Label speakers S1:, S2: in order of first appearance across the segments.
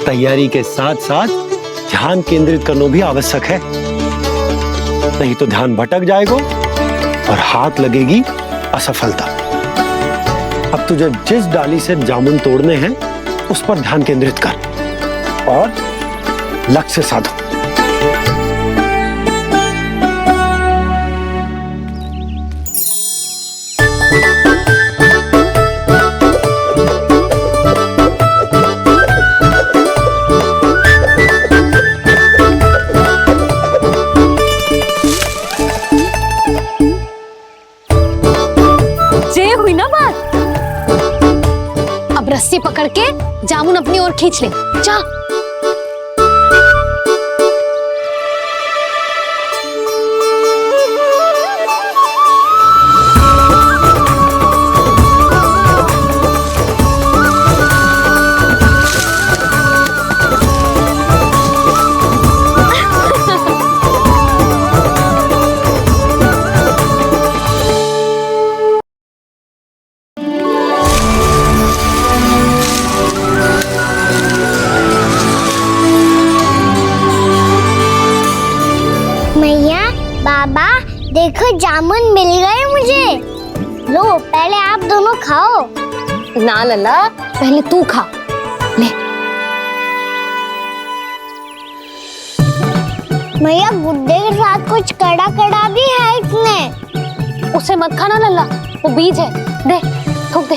S1: तैयारी के साथ साथ ध्यान केंद्रित करना भी आवश्यक है, नहीं तो ध्यान भटक जाएगा और हाथ लगेगी असफलता। अब तुझे जिस डाली से जामुन तोड़ने हैं उस पर ध्यान केंद्रित कर और लक्ष्य साधो।
S2: रस्सी पकड़ के जामुन अपनी ओर खींच ले, जा।
S3: बाबा देखो जामुन मिल गए मुझे। लो पहले आप दोनों खाओ।
S2: ना लल्ला, पहले तू खा ले।
S3: मैया गुड्डे के साथ कुछ कड़ा कड़ा भी है इसमें।
S2: उसे मत खाना लल्ला, वो बीज है। दे, थूक दे।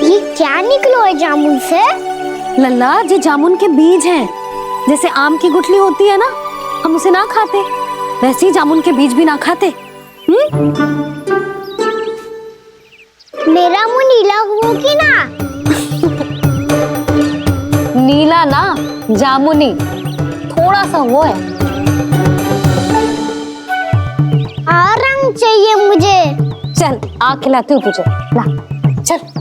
S3: ये क्या निकलो है जामुन से?
S2: लल्ला, ये जामुन के बीज हैं। जैसे आम की गुठली होती है ना, हम उसे ना खाते, वैसे ही जामुन के बीज भी ना खाते।
S3: मेरा मुंह नीला हुआ कि ना?
S2: नीला ना, जामुनी, थोड़ा सा वो है।
S3: और रंग चाहिए मुझे।
S2: चल आ खिलाती हूँ तुझे, ला चल।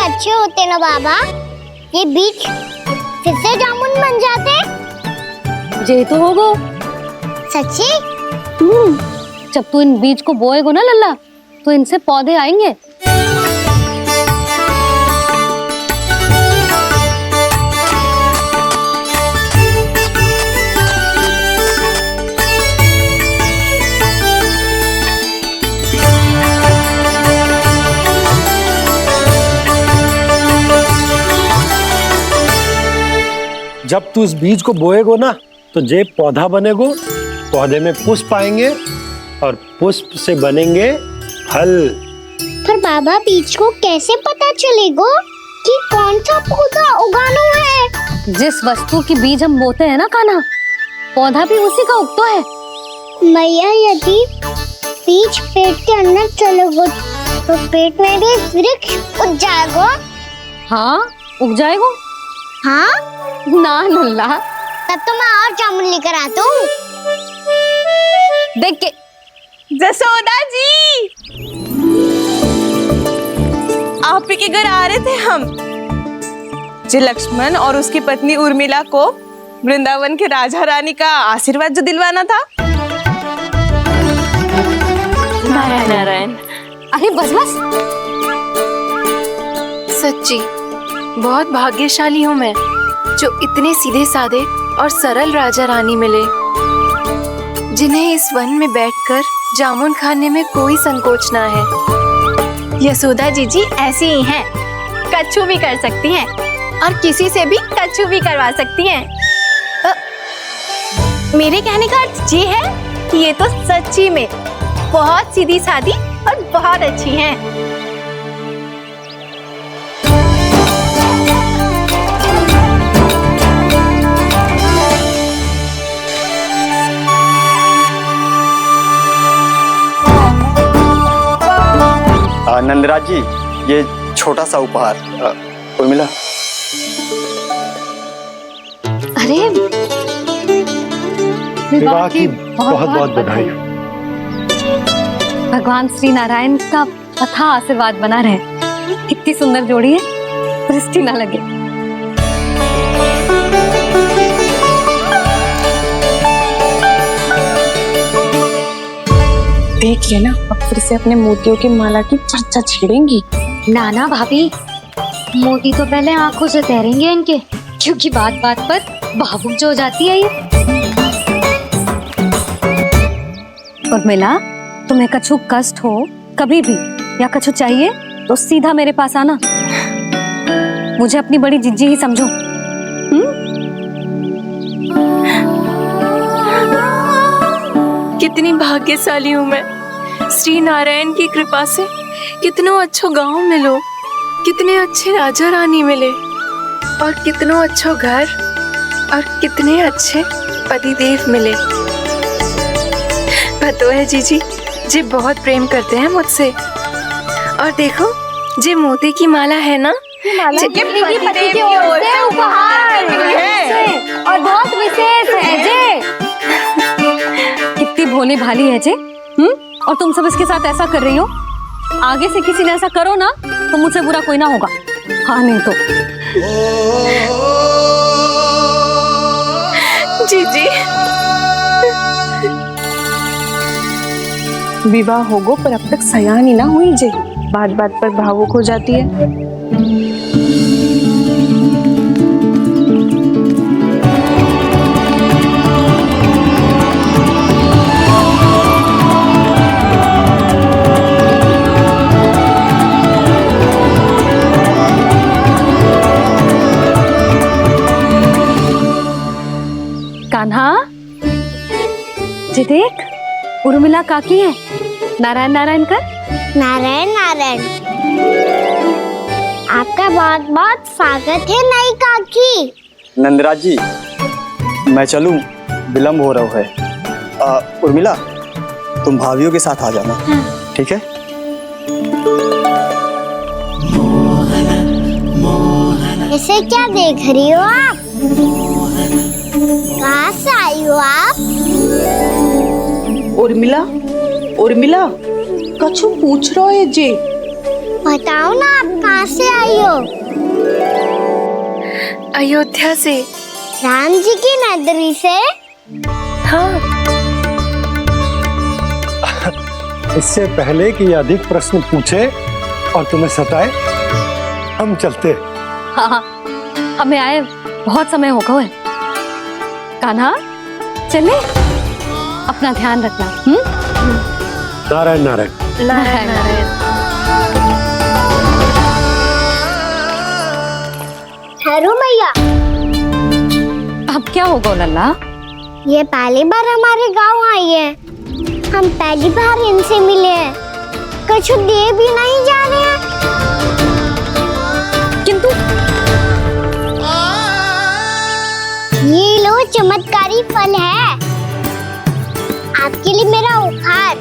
S3: अच्छे होते ना बाबा, ये बीज फिर से जामुन बन जाते।
S2: जे तो होगो।
S3: सच्ची?
S2: जब तू इन बीज को बोएगो ना लल्ला, तो इनसे पौधे आएंगे।
S1: जब तू इस बीज को बोएगो ना, तो जे पौधा बनेगो, पौधे में पुष्प आएंगे और पुष्प से बनेंगे फल।
S3: पर बाबा बीज को कैसे पता चलेगा कि कौन सा पौधा उगाना है?
S2: जिस वस्तु की बीज हम बोते हैं ना कान्हा, पौधा भी उसी का उगता है।
S3: मैया यदि बीज पेट के अंदर चलेगा तो पेट में भी वृक्ष उग जाएगा।
S2: हाँ, उग जाएगा।
S3: हाँ
S2: ना लल्ला,
S3: तब तो मैं और जामुन लेकर आता हूँ।
S2: देख के।
S4: जसोदा जी, आप ही के घर आ रहे थे हम। जो लक्ष्मण और उसकी पत्नी उर्मिला को वृंदावन के राजा रानी का आशीर्वाद जो दिलवाना था।
S5: नारायण नारायण।
S2: अरे बस बस।
S5: सच्ची बहुत भाग्यशाली हूँ मैं, जो इतने सीधे साधे और सरल राजा रानी मिले, जिन्हें इस वन में बैठकर जामुन खाने में कोई संकोच ना है।
S6: यशोदा जी ऐसी ही हैं, कच्छू भी कर सकती हैं और किसी से भी कच्छू भी करवा सकती हैं। मेरे कहने का अर्थ ये है कि ये तो सच्ची में बहुत सीधी सादी और बहुत अच्छी हैं।
S7: नंदराज जी, ये छोटा सा उपहार। उर्मिला।
S2: अरे
S1: विवाह की बहुत बहुत बधाई।
S2: भगवान श्री नारायण का अथाह आशीर्वाद बना रहे। इतनी सुंदर जोड़ी है, दृष्टि ना लगे।
S4: देख लेना, अब फिर से अपने मोतियों की माला की चर्चा छेड़ेंगी।
S2: ना ना भाभी, मोती तो पहले आंखों से तैरेंगे इनके, क्योंकि बात बात पर भावुक जो हो जाती है ये। उर्मिला, तुम्हें कछु कष्ट हो कभी भी या कछु चाहिए तो सीधा मेरे पास आना। मुझे अपनी बड़ी जिज्जी ही समझो।
S5: कितनी भाग्यशाली हूँ मैं, श्री नारायण की कृपा से कितनों अच्छो गांव मिलो, कितने अच्छे राजा रानी मिले और कितनों अच्छो घर और कितने अच्छे पतिदेव मिले। पतो है जीजी जी बहुत प्रेम करते हैं मुझसे। और देखो जे मोती की माला है ना,
S2: पति की ओर से उपहार है और बहुत विशेष है जे। कितनी भोली भाली है जे। और तुम सब इसके साथ ऐसा कर रही हो। आगे से किसी ने ऐसा करो ना तो मुझसे बुरा कोई ना होगा। हाँ नहीं तो
S5: जीजी
S4: विवाह होगो पर अब तक सयान ही ना हुई जे, बात बात पर भावुक हो जाती है।
S2: कान्हा जी देख, उर्मिला काकी है। नारायण नारायण कर।
S3: नारायण नारायण। आपका बहुत बहुत स्वागत है नई काकी।
S7: नंदराज जी, मैं चलूं, विलम्ब हो रहा है। उर्मिला, तुम भाभियों के साथ आ जाना। ठीक है?
S3: इसे क्या देख रही हो आप? कहाँ से आई हो आप?
S4: उर्मिला, उर्मिला, कछु पूछ रहा है जे।
S3: बताओ ना आप कहाँ से आई हो?
S5: अयोध्या से।
S3: राम जी की नगरी से?
S5: हाँ।
S1: इससे पहले कि ये अधिक प्रश्न पूछे और तुम्हें सताए, हम चलते।
S2: हाँ, हमें आए बहुत समय हो गया है। कान्हा चले, अपना ध्यान रखना।
S1: नारायण नारायण।
S5: नारायण नारायण।
S3: ठहरू मैया,
S2: अब क्या होगा लल्ला?
S3: ये पहली बार हमारे गांव आई है। हम पहली बार इनसे मिले हैं। कुछ दे भी नहीं जा रहे हैं।
S2: किंतु
S3: ये लो चमत्कारी फल है, आपके लिए मेरा उपहार।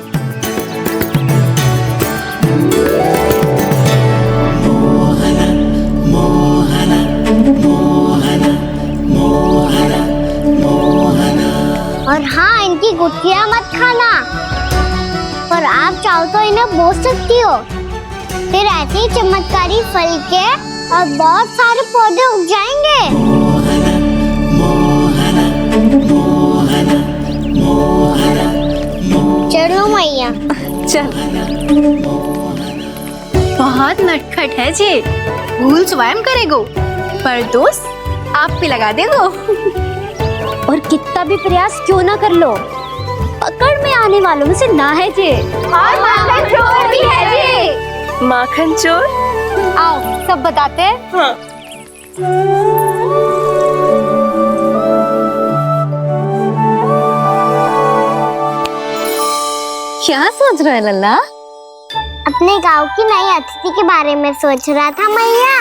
S3: और हाँ, इनकी गुठलियां मत खाना। पर आप चाहो तो इन्हें बोल सकती हो। फिर ऐसे ही चमत्कारी फल के और बहुत सारे पौधे उग जाएंगे। चलो मैया।
S2: चल।
S6: बहुत नटखट है जी, भूल स्वयं करेगो पर दोस्त आप पे लगा देगो।
S2: और कितना भी प्रयास क्यों ना कर लो, पकड़ में आने वालों में से ना है जे।
S6: और माखन चोर भी है जी।
S5: माखन चोर?
S2: आओ सब बताते हैं।
S4: हाँ।
S2: क्या सोच रहे हैं लल्ला?
S3: अपने गांव की नई अतिथि के बारे में सोच रहा था मैया।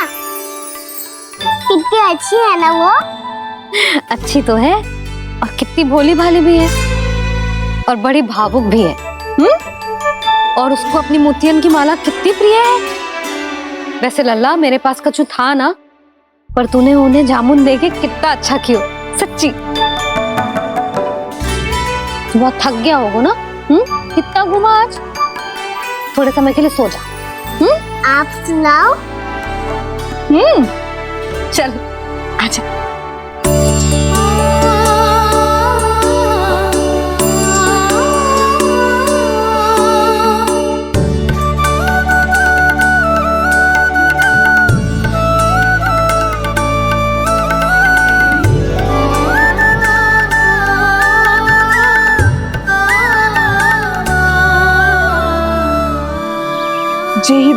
S3: कितनी अच्छी है ना वो?
S2: अच्छी तो है और कितनी भोली भाली भी है और बड़ी भावुक भी है। और उसको अपनी मोतियन की माला कितनी प्रिय है। वैसे लल्ला, मेरे पास कछु था ना, पर तूने उन्हें जामुन देके कितना अच्छा किया, सच्ची। बहुत थक गया होगा ना? कितना घूमा आज? थोड़े समय के लिए सो जा।
S3: आप सुनाओ।
S2: चल आजा।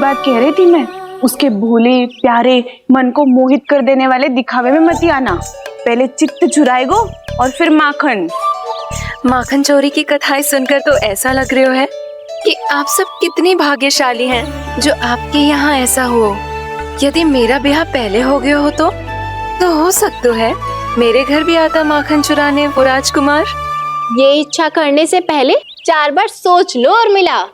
S4: बात कह रही थी मैं, उसके भोले प्यारे मन को मोहित कर देने वाले दिखावे में मत आना। पहले चित्त चुराएगो और फिर माखन।
S5: माखन चोरी की कथाएं सुनकर तो ऐसा लग रहा है कि आप सब कितनी भाग्यशाली हैं जो आपके यहाँ ऐसा हो। यदि मेरा ब्याह पहले हो गया हो तो हो सकता है मेरे घर भी आता माखन चुराने वो राजकुमार।
S6: ये इच्छा करने से पहले 4 बार सोच लो उर्मिला।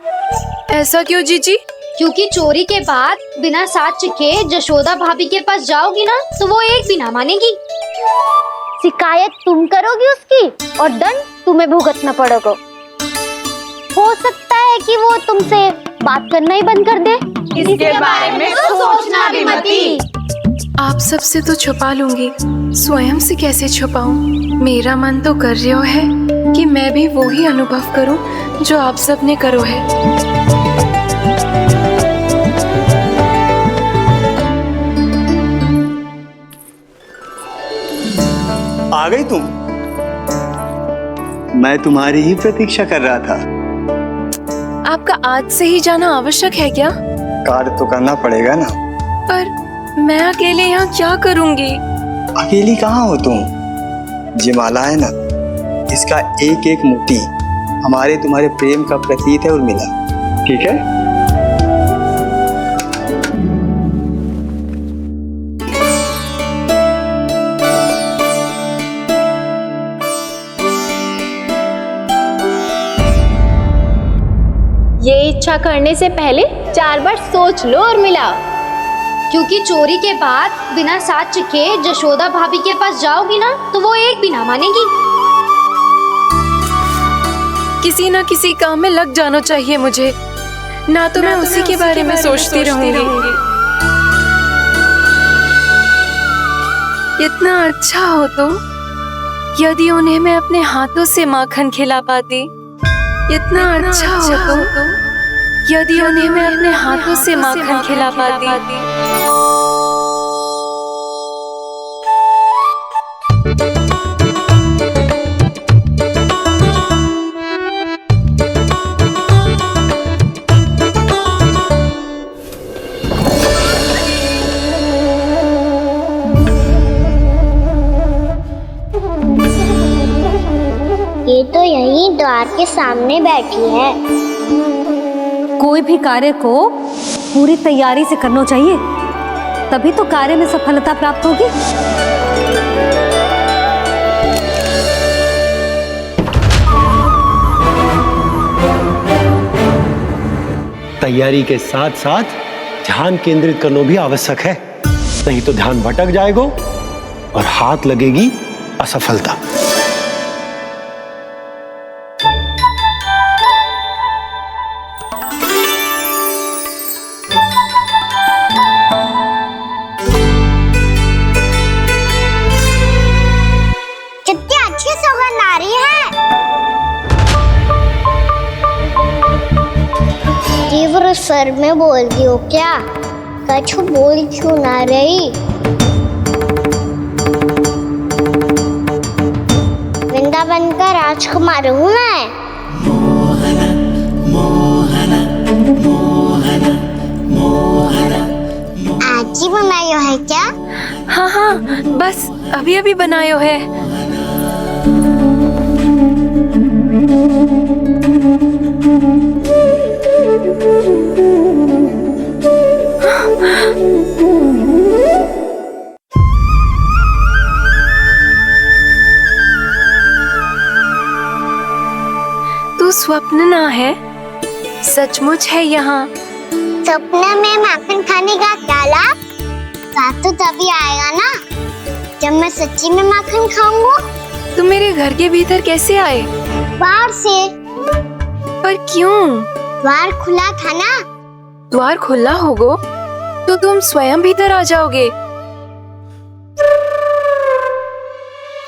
S5: ऐसा क्यों जीजी?
S2: क्योंकि चोरी के बाद बिना साथ चखे जशोदा भाभी के पास जाओगी ना तो वो एक भी ना मानेगी।
S3: शिकायत तुम करोगी उसकी और दंड तुम्हें भुगतना पड़ेगा। हो सकता है कि वो तुमसे बात करना ही बंद कर दे।
S4: इसके बारे में तो सोचना भी मती।
S5: आप सबसे तो छुपा लूंगी, स्वयं से कैसे छुपाऊं? मेरा मन तो कर रहा है कि मैं भी वो ही अनुभव करूं जो आप सब ने करो है।
S7: आ गई तुम? मैं तुम्हारी ही प्रतीक्षा कर रहा था।
S5: आपका आज से ही जाना आवश्यक है क्या?
S7: कार्य तो करना पड़ेगा ना।
S5: पर मैं अकेले यहाँ क्या करूंगी?
S7: अकेली कहाँ हो तुम? ये माला है ना, इसका एक एक मोती हमारे तुम्हारे प्रेम का प्रतीक है उर्मिला, ठीक है?
S6: ये इच्छा करने से पहले 4 बार सोच लो उर्मिला।
S2: क्योंकि चोरी के बाद बिना साथ चखे जशोदा भाभी के पास जाओगी ना तो वो एक भी ना मानेगी।
S5: किसी ना किसी काम में लग जाना चाहिए मुझे, ना तो मैं उसी के बारे में सोचती रहूंगी। इतना अच्छा हो तो यदि उन्हें मैं अपने हाथों से माखन खिला पाती। इतना अच्छा हो तो यदि उन्हें मैं अपने हाथों से माखन खिला पाती।
S3: ये तो यहीं द्वार के सामने बैठी है।
S2: कोई भी कार्य को पूरी तैयारी से करना चाहिए, तभी तो कार्य में सफलता प्राप्त होगी।
S1: तैयारी के साथ साथ ध्यान केंद्रित करना भी आवश्यक है, नहीं तो ध्यान भटक जाएगा और हाथ लगेगी असफलता।
S3: कितनी अच्छी सौगंध आ रही है। तीव्र स्वर में बोलती हो क्या? कछु बोल क्यों ना रही? वृंदावन का राजकुमार हूँ मैं। आज ही बनायो है क्या?
S5: हाँ हाँ, बस अभी अभी बनायो है। तू स्वप्न ना है, सचमुच है यहाँ।
S3: सपने में माखन खाने का क्या लाभ? रात तो तभी आएगा ना जब मैं सच्ची में माखन खाऊंगा।
S5: तुम मेरे घर के भीतर कैसे आए?
S3: बाहर से।
S5: पर क्यों?
S3: द्वार खुला था ना।
S5: द्वार खुला होगा तो तुम स्वयं भीतर आ जाओगे।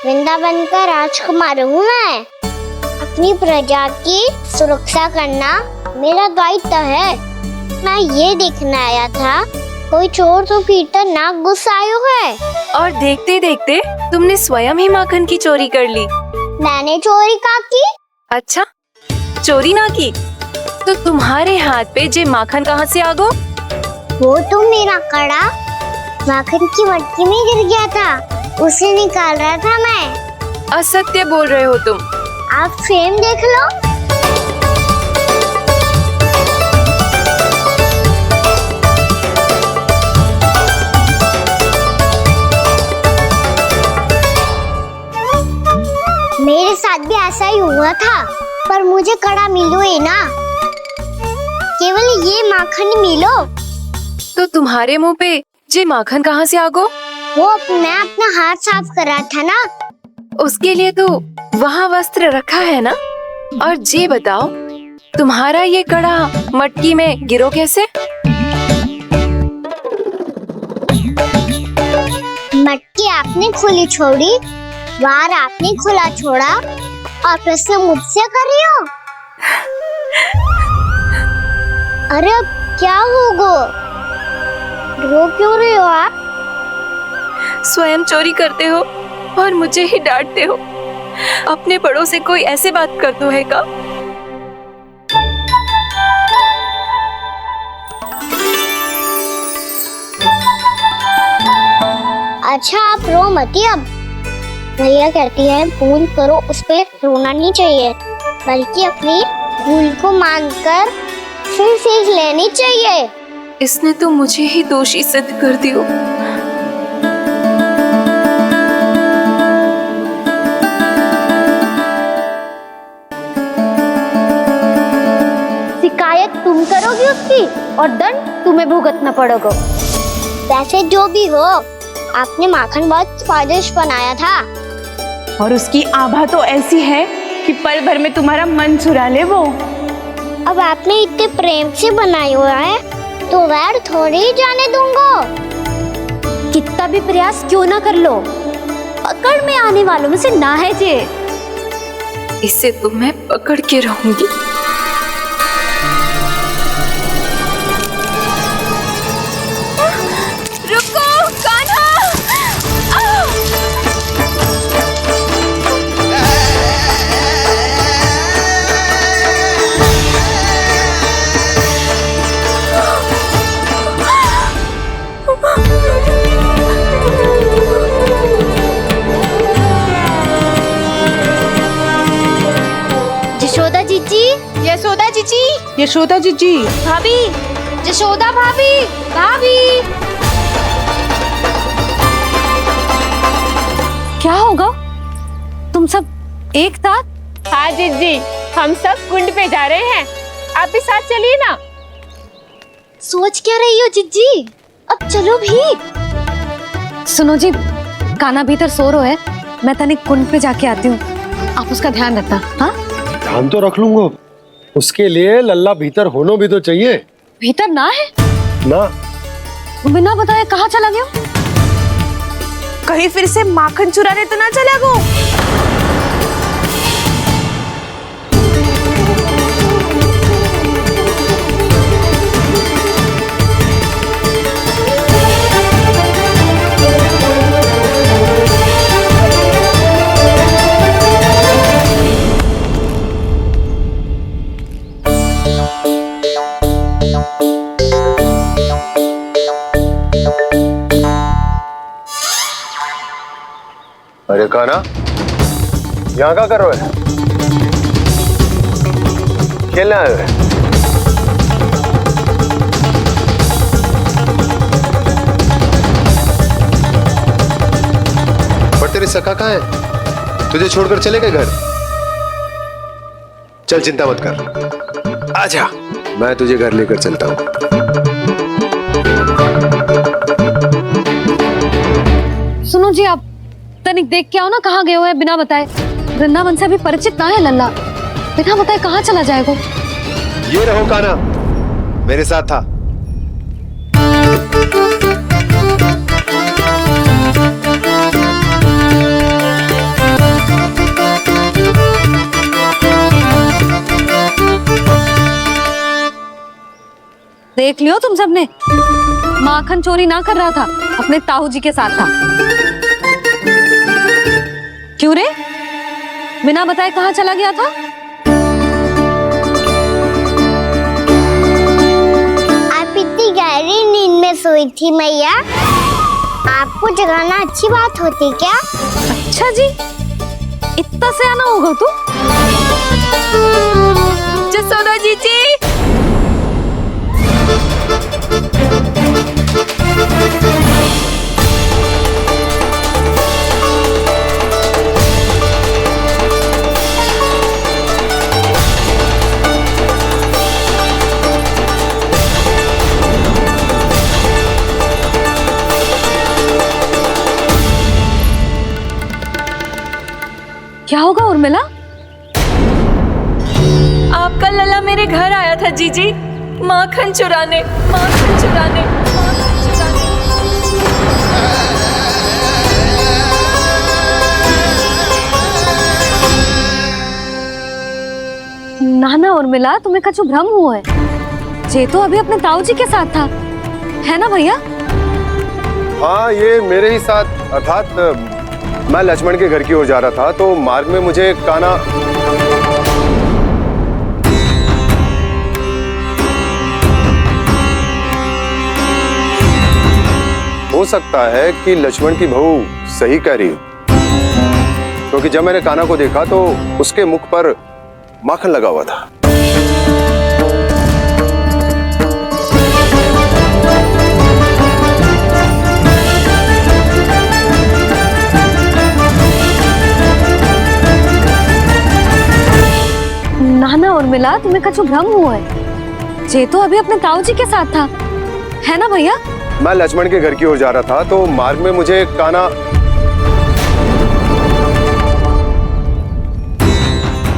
S3: वृंदावन का राजकुमार हूँ मैं। अपनी प्रजा की सुरक्षा करना मेरा दायित्व है। मैं ये देखने आया था कोई चोर तो कीर्तन ना घुस आयो है।
S5: और देखते देखते तुमने स्वयं ही माखन की चोरी कर ली।
S3: मैंने चोरी का की?
S5: अच्छा, चोरी ना की तो तुम्हारे हाथ पे जे माखन कहाँ से आ गो?
S3: वो तो मेरा कड़ा माखन की मटकी में गिर गया था, उसे निकाल रहा था मैं।
S5: असत्य बोल रहे हो तुम।
S3: आप फ्रेम देख लो। मेरे साथ भी ऐसा ही हुआ था, पर मुझे कड़ा मिलो ही ना, केवल ये माखन ही मिलो।
S5: तो तुम्हारे मुंह पे ये माखन कहाँ से आ गो?
S3: वो मैं अपना हाथ साफ कर रहा था ना।
S5: उसके लिए तो वहाँ वस्त्र रखा है ना। और ये बताओ, तुम्हारा ये कड़ा मटकी में गिरो कैसे?
S3: मटकी आपने खुली छोड़ी, वार आपने खुला छोड़ा, और प्रश्न मुझसे कर रही हो? अरे अब क्या होगा? रो क्यों रहे हो आप?
S5: स्वयं चोरी करते हो और मुझे ही डांटते हो। अपने बड़ों से कोई ऐसे बात कर दो है का?
S3: अच्छा आप रो मती। अब भैया कहती है भूल करो, उस पे रोना नहीं चाहिए, बल्कि अपनी भूल को मानकर फिर सीख लेनी चाहिए।
S5: इसने तो मुझे ही दोषी सिद्ध कर दियो।
S3: शिकायत तुम करोगी उसकी और दंड तुम्हें भुगतना पड़ेगा। वैसे जो भी हो, आपने माखन बहुत स्वादिष्ट बनाया था।
S4: और उसकी आभा तो ऐसी है कि पल भर में तुम्हारा मन चुरा ले वो।
S3: अब आपने इतने प्रेम से बनाया हुआ है तो वैर थोड़ी ही जाने दूंगा। कितना भी प्रयास क्यों ना कर लो, पकड़ में आने वालों में से ना है जे।
S5: इसे तो मैं पकड़ के रहूंगी। रुको कान्हा!
S3: यशोदा जीजी,
S6: यशोदा जीजी,
S4: यशोदा जीजी,
S3: भाभी, यशोदा भाभी, भाभी।
S2: क्या होगा? तुम सब एक साथ?
S6: हाँ जीजी, हम सब कुंड पे जा रहे हैं, आप भी साथ चलिए ना।
S3: सोच क्या रही हो जीजी? अब चलो भी।
S2: सुनो जी, कान्हा भीतर सो रो है, मैं तनिक कुंड पे जाके आती हूँ, आप उसका ध्यान रखना। हाँ,
S1: ध्यान तो रख लूंगा, उसके लिए लल्ला भीतर होना भी तो चाहिए।
S2: भीतर ना है?
S1: ना,
S2: बिना बताए कहाँ चला गया?
S4: कहीं फिर से माखन चुराने तो ना चला गो।
S1: अरे कान्हा, यहाँ क्या कर रहे हो? खेलने आए हो?
S8: पर तेरी सखा कहाँ है? तुझे छोड़कर चले गए घर? चल चिंता मत कर, आजा, मैं तुझे घर लेकर चलता हूँ।
S2: सुनो जी, आप तनिक देख के आओ ना, कहाँ गए हुए हैं बिना बताए। वृंदावन से अभी परिचित ना है लल्ला, बिना बताए कहाँ चला जाएगा?
S8: ये रहो कान्हा, मेरे साथ था।
S2: देख लियो तुम सबने, माखन चोरी ना कर रहा था, अपने ताऊ जी के साथ था। क्यों रे, बिना बताए कहाँ चला गया था?
S3: आप इतनी गहरी नींद में सोई थी मैया। आपको जगाना अच्छी बात होती क्या?
S2: अच्छा जी, इतना सयाना होगा तू?
S5: जसोदा जीजी,
S2: क्या होगा उर्मिला?
S5: आपका लला मेरे घर आया था जीजी, माखन चुराने, माखन चुराने, माखन चुराने।
S2: ना ना उर्मिला, तुम्हें कछु भ्रम हुआ है। जे तो अभी अपने ताऊ जी के साथ था, है ना भैया?
S8: हाँ, ये मेरे ही साथ, अर्थात मैं लक्ष्मण के घर की ओर जा रहा था तो मार्ग में मुझे कान्हा हो सकता है कि लक्ष्मण की बहू सही कह रही हो, क्योंकि जब मैंने कान्हा को देखा तो उसके मुख पर माखन लगा हुआ था।
S2: ना ना उर्मिला, तुम्हें कछु भ्रम हुआ है। जे तो अभी अपने ताऊ जी के साथ था, है ना भैया?
S8: मैं लक्ष्मण के घर की ओर जा रहा था तो मार्ग में मुझे कान्हा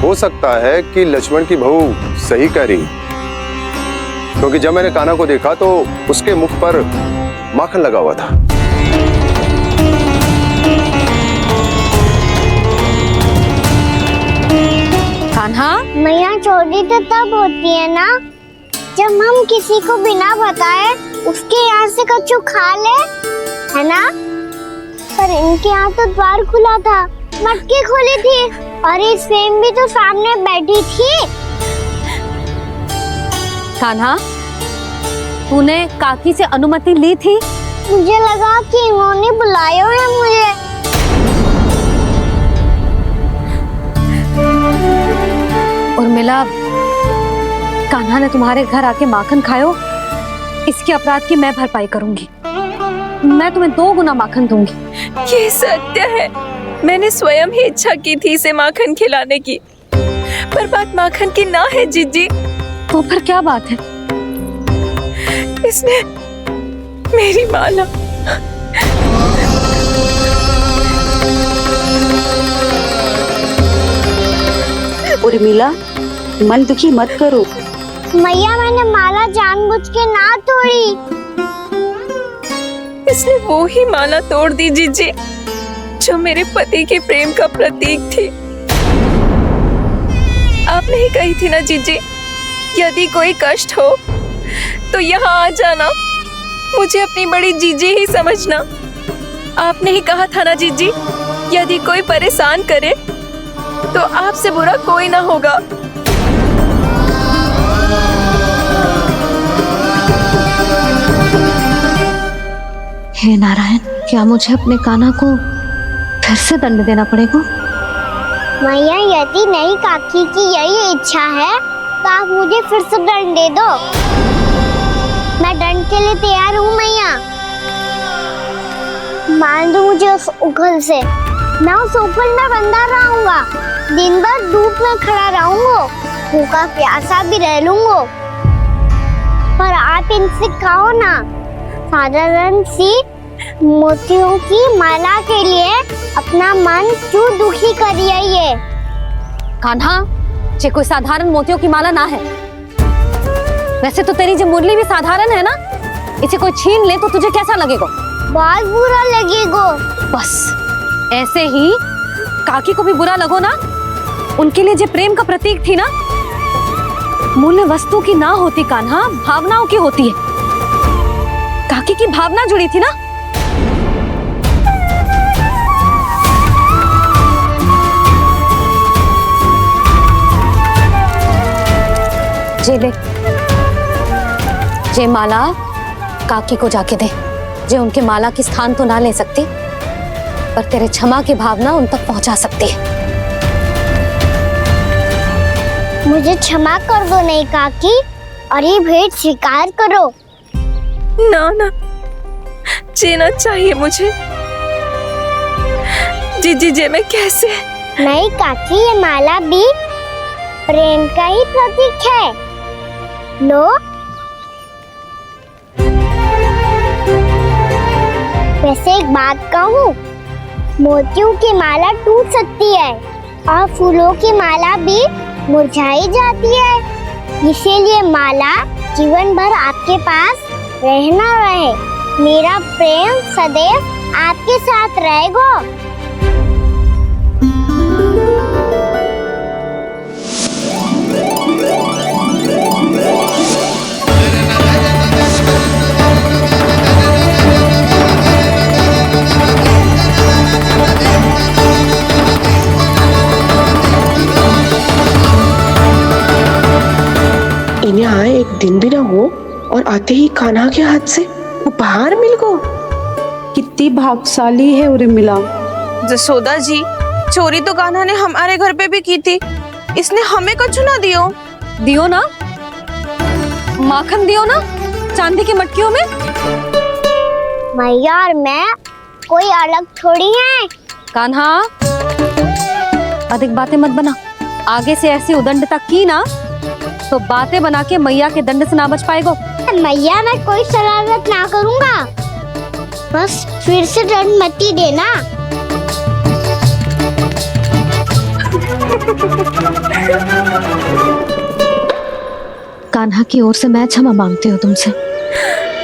S8: हो सकता है कि लक्ष्मण की बहू सही कह रही, क्योंकि जब मैंने कान्हा को देखा तो उसके मुख पर माखन लगा हुआ था।
S2: कान्हा,
S3: मैया चोरी तो तब होती है ना जब हम किसी को बिना बताए उसके यहाँ से कछु खा ले, है ना? पर इनके यहाँ तो द्वार खुला था, मटकी खोली थी और इस फेम भी तो सामने बैठी थी।
S2: कान्हा, तूने काकी से अनुमति ली थी?
S3: मुझे लगा कि इन्होंने बुलाया है मुझे।
S2: उर्मिला, कान्हा ने तुम्हारे घर आके माखन खायो, इसके अपराध की मैं भरपाई करूंगी। मैं तुम्हें 2 गुना माखन दूंगी।
S5: ये सत्य है, मैंने स्वयं ही इच्छा की थी इसे माखन खिलाने की, पर बात माखन की ना है जीजी।
S2: तो फिर क्या बात है?
S5: इसने मेरी माला
S9: उर्मिला, मन दुखी मत करो।
S3: मैया, मैंने माला जानबूझ के ना तोड़ी।
S5: इसने वो ही माला तोड़ दी जीजी जो मेरे पति के प्रेम का प्रतीक थी। आपने ही कही थी ना जीजी, यदि कोई कष्ट हो तो यहाँ आ जाना, मुझे अपनी बड़ी जीजी ही समझना। आपने ही कहा था ना जीजी, यदि कोई परेशान करे तो आपसे बुरा कोई ना होगा।
S2: हे नारायण, क्या मुझे अपने कान्हा को फिर से दंड देना पड़ेगा?
S3: मैया, यदि नहीं काकी की यही इच्छा है तो आप मुझे फिर से दंड दे दो। मैं दंड के लिए तैयार हूँ मैया। मान दो मुझे उस उखल से, मैं उस उखल में बंधा रहूंगा, दिन भर धूप में खड़ा रहूंगा, भूखा प्यासा भी रह लूंगा। पर आप इनसे कहो ना, साधारण सी मोतियों की माला के लिए अपना मन क्यों दुखी करिए? ये
S2: कान्हा, ये कोई साधारण मोतियों की माला ना है। वैसे तो तेरी जो मुरली भी साधारण है ना, इसे कोई छीन ले तो तुझे कैसा लगेगा?
S3: बहुत बुरा लगेगा।
S2: बस ऐसे ही काकी को भी बुरा लगो ना। उनके लिए जो प्रेम का प्रतीक थी ना, मूल्य वस्तु की ना होती कान्हा, भावनाओं की होती है। काकी की भावना जुड़ी थी ना। जे ले, जे माला काकी को जाके दे, जो उनके माला की स्थान तो ना ले सकती, पर तेरे क्षमा की भावना उन तक पहुंचा सकती है।
S3: मुझे क्षमा कर दो नहीं काकी, और ये भेंट स्वीकार करो।
S4: ना ना, जीना चाहिए मुझे। जीजी जे मैं कैसे?
S3: नहीं काकी, ये माला भी प्रेम का ही प्रतीक है। लो। वैसे एक बात कहूँ, मोतियों की माला टूट सकती है और फूलों की माला भी मुरझाई जाती है, इसीलिए माला जीवन भर आपके पास रहना रहे। मेरा प्रेम सदैव आपके साथ रहेगा।
S10: इन्हें आए एक दिन भी ना हो और आते ही कान्हा के हाथ से उपहार मिल गो।
S9: कितनी भाग्यशाली है उर्मिला।
S4: जसोदा जी, चोरी तो कान्हा ने हमारे घर पे भी की थी, इसने हमें कुछ ना दियो।
S2: दियो ना, माखन दियो ना चांदी की मटकियों में।
S3: मैया और मैं कोई अलग थोड़ी हैं।
S2: कान्हा, अधिक बातें मत बना। आगे से ऐसी उदंडता की ना तो बातें बना के मैया के दंड से ना बच पाएगो।
S3: मैया, मैं कोई शरारत ना करूँगा, बस फिर से दंड मत ही देना।
S2: कान्हा की ओर से मैं क्षमा मांगती हूँ तुमसे।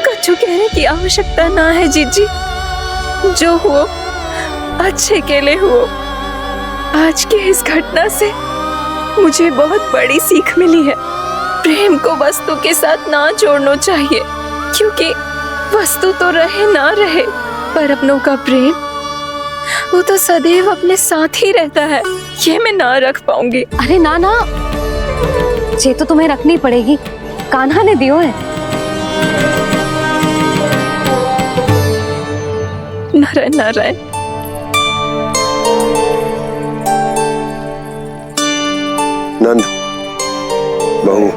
S4: कछु कहने की आवश्यकता ना है जीजी, जो हुआ अच्छे के लिए हुआ। आज की इस घटना से मुझे बहुत बड़ी सीख मिली है। प्रेम को वस्तु के साथ ना जोड़ना चाहिए, क्योंकि वस्तु तो रहे ना रहे, पर अपनों का प्रेम वो तो सदैव अपने साथ ही रहता है। ये मैं ना रख पाऊंगी।
S2: अरे ना ना, ये तो तुम्हें रखनी पड़ेगी, कान्हा ने दियो है।
S4: नारायण नारायण।
S8: नंद, बहू,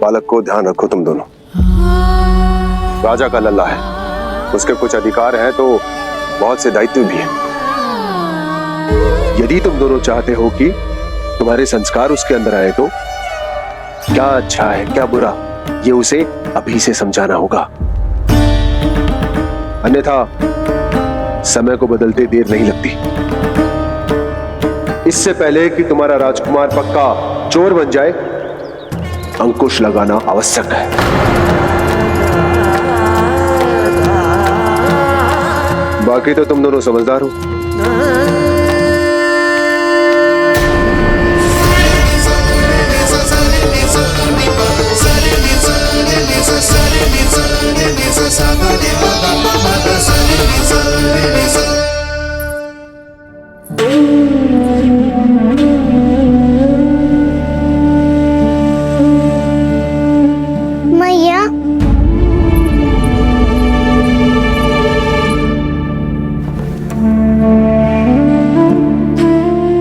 S8: बालक को ध्यान रखो तुम दोनों। राजा का लल्ला है, उसके कुछ अधिकार हैं तो बहुत से दायित्व भी हैं। यदि तुम दोनों चाहते हो कि तुम्हारे संस्कार उसके अंदर आए तो क्या अच्छा है क्या बुरा, ये उसे अभी से समझाना होगा, अन्यथा समय को बदलते देर नहीं लगती। इससे पहले कि तुम्हारा राजकुमार पक्का चोर बन जाए, अंकुश लगाना आवश्यक है। बाकी तो तुम दोनों समझदार हो।
S3: मैया,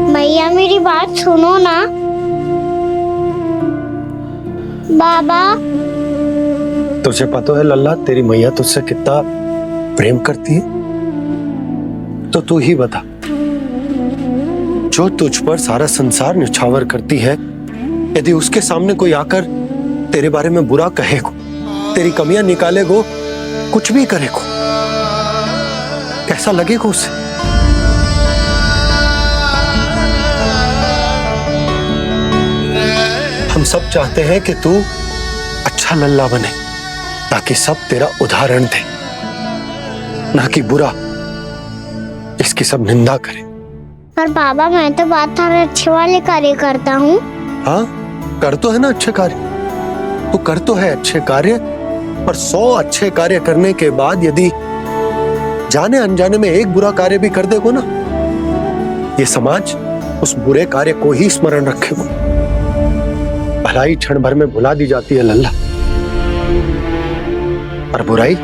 S3: मैया मेरी बात सुनो ना। बाबा,
S1: तुझे पता है लल्ला, तेरी मैया तुझसे कितना प्रेम करती है, तो तू ही बता, जो तुझ पर सारा संसार न्यौछावर करती है, यदि उसके सामने कोई आकर तेरे बारे में बुरा कहेगो, तेरी कमियां निकालेगो, कुछ भी करेगो, कैसा लगेगा उसे? हम सब चाहते हैं कि तू अच्छा लल्ला बने, ताकि सब तेरा उदाहरण दे, ना कि बुरा, इसकी सब निंदा करें।
S3: पर बाबा, मैं तो बात थारे अच्छे वाले कार्य करता हूँ।
S1: हाँ, कर तो है ना अच्छे कार्य, तू कर तो है अच्छे कार्य, पर 100 अच्छे कार्य करने के बाद यदि जाने अनजाने में एक बुरा कार्य भी कर देगो ना, ये समाज उस बुरे कार्य को ही स्मरण रखेगो। भलाई क्षण भर में भुला दी जाती है लल्ला। और बुराई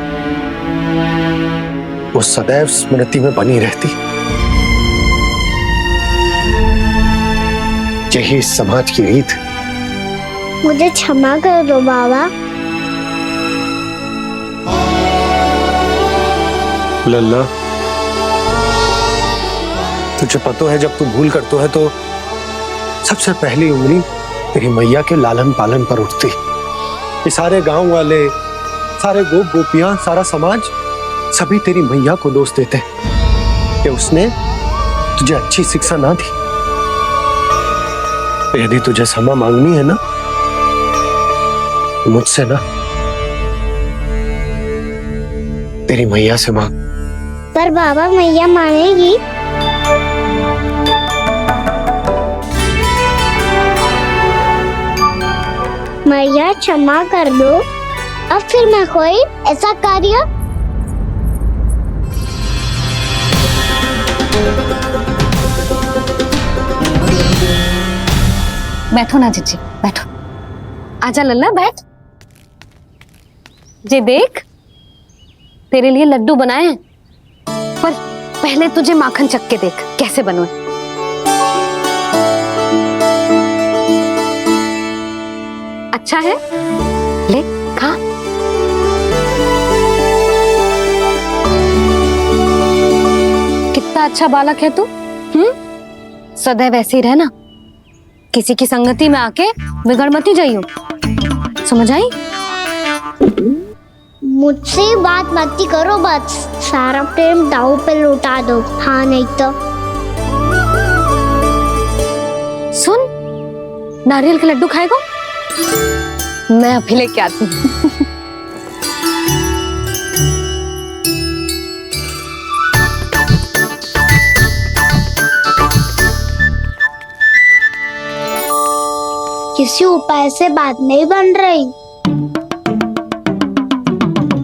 S1: वो सदैव स्मृति में बनी रहती। यही इस समाज की रीत।
S3: मुझे क्षमा कर दो बाबा।
S1: लल्ला, तुझे पता है जब तू भूल करतो है तो सबसे पहली उंगली तेरी मैया के लालन पालन पर उठती। ये सारे गांव वाले, सारे गोप गोपियां, सारा समाज सभी तेरी मैया को दोष देते कि उसने तुझे अच्छी शिक्षा ना दी। यदि तुझे क्षमा मांगनी है ना, मुझसे ना, तेरी मैया से मांग।
S3: पर बाबा मैया मानेगी? मैया क्षमा कर दो। अब फिर मैं कोई ऐसा कार्य।
S2: बैठो ना जीजी, बैठो। आजा लल्ला, बैठ। जे देख, तेरे लिए लड्डू बनाए हैं, पर पहले तुझे माखन चख के देख कैसे बनो। अच्छा है, ले खा। कितना अच्छा बालक है तू। सदैव ऐसे ही रहना, किसी की संगति में आके बिगड़ मती जाइयो, समझ आई?
S3: मुझसे बात मत करो, बस सारा प्रेम दाव पे लौटा दो। हाँ नहीं तो
S2: सुन, नारियल के लड्डू खाएगा? मैं अभी लेके आती हूँ।
S3: किसी उपाय से बात नहीं बन रही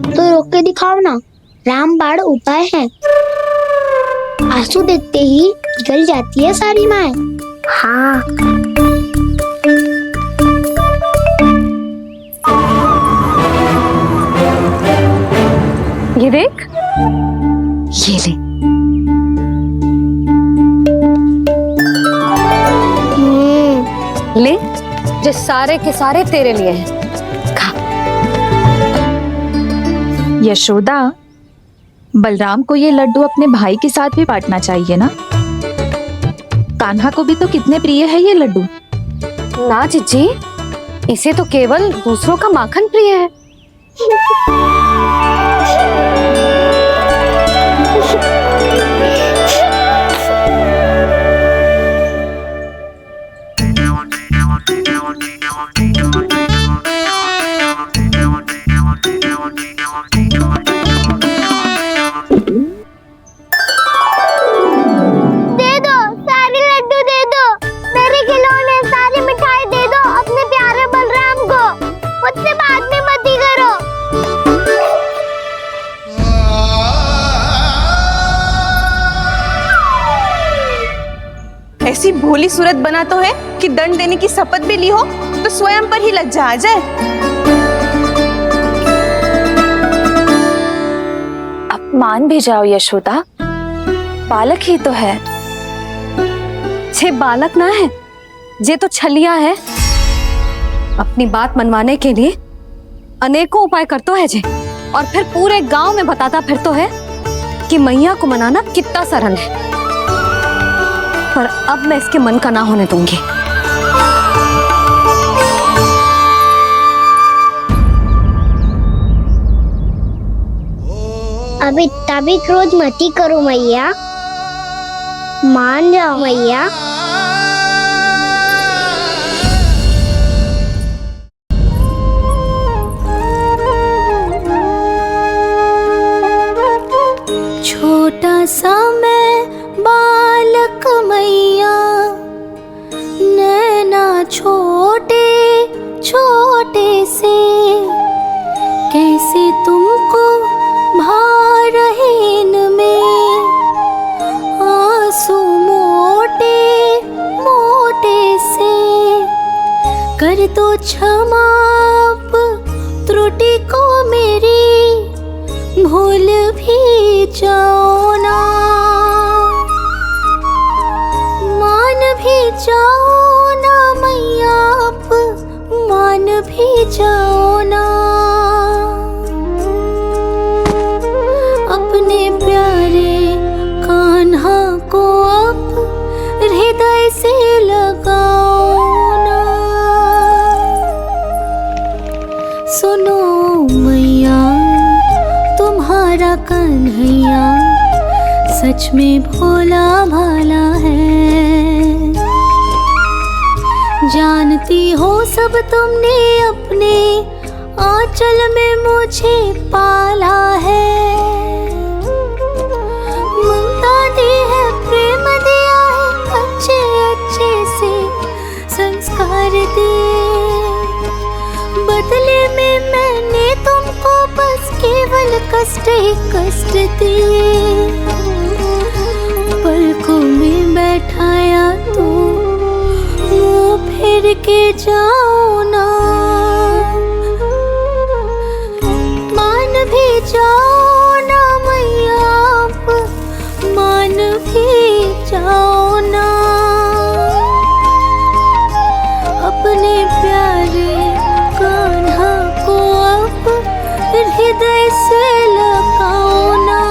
S3: तो रोक के दिखाओ ना। रामबाण उपाय है। आंसू देखते ही जल जाती है सारी माए। हाँ,
S2: ये देख, ये ले। ले, जो सारे के सारे तेरे लिए हैं, खा।
S4: यशोदा, बलराम को ये लड्डू अपने भाई के साथ भी बांटना चाहिए ना। कान्हा को भी तो कितने प्रिय है ये लड्डू।
S2: ना जीजी, इसे तो केवल दूसरों का माखन प्रिय है।
S6: ऐसी भोली सूरत बना तो है कि दंड देने की शपथ भी ली हो तो स्वयं पर ही लज्जा आ जाए।
S4: अब मान भी जाओ यशोदा, बालक ही तो है।
S2: छे बालक ना है, जे तो छलिया है। अपनी बात मनवाने के लिए अनेकों उपाय करतो है जे, और फिर पूरे गांव में बताता फिरतो है कि मैया को मनाना कितना सरल है। पर अब मैं इसके मन का ना होने दूंगी।
S3: अब इतना भी क्रोध मती करो मैया, मान जाओ मैया। छोटा सा मैं बालक मैया, नैना छोटे छोटे से, कैसे तुमको भारहीन में आंसू मोटे मोटे से, कर दो क्षमा त्रुटि को मेरी। भी जाओ ना, मान भी जाओ ना मैया, आप मान भी जाओ ना। अपने प्यारे कान्हा को अब हृदय से लगाओ ना। सुनो मैया, तुम्हारा कन्हैया सच में भोला भाला है। जानती हो सब तुमने अपने आंचल में मुझे पाला है। ममता दी है, प्रेम दिया है, अच्छे अच्छे से संस्कार दिए। बदले में मैंने तुमको बस केवल कष्ट ही कष्ट दिए। पलकों में बैठाया तो मुंह फेर के जाओ ना, मान भी जाओ ना मैया, आप मान भी जाओ ना। अपने प्यारे कान्हा को अब हृदय से लगाओ ना।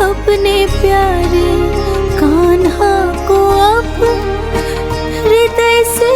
S3: अपने प्यारे कान्हा को अब हृदय से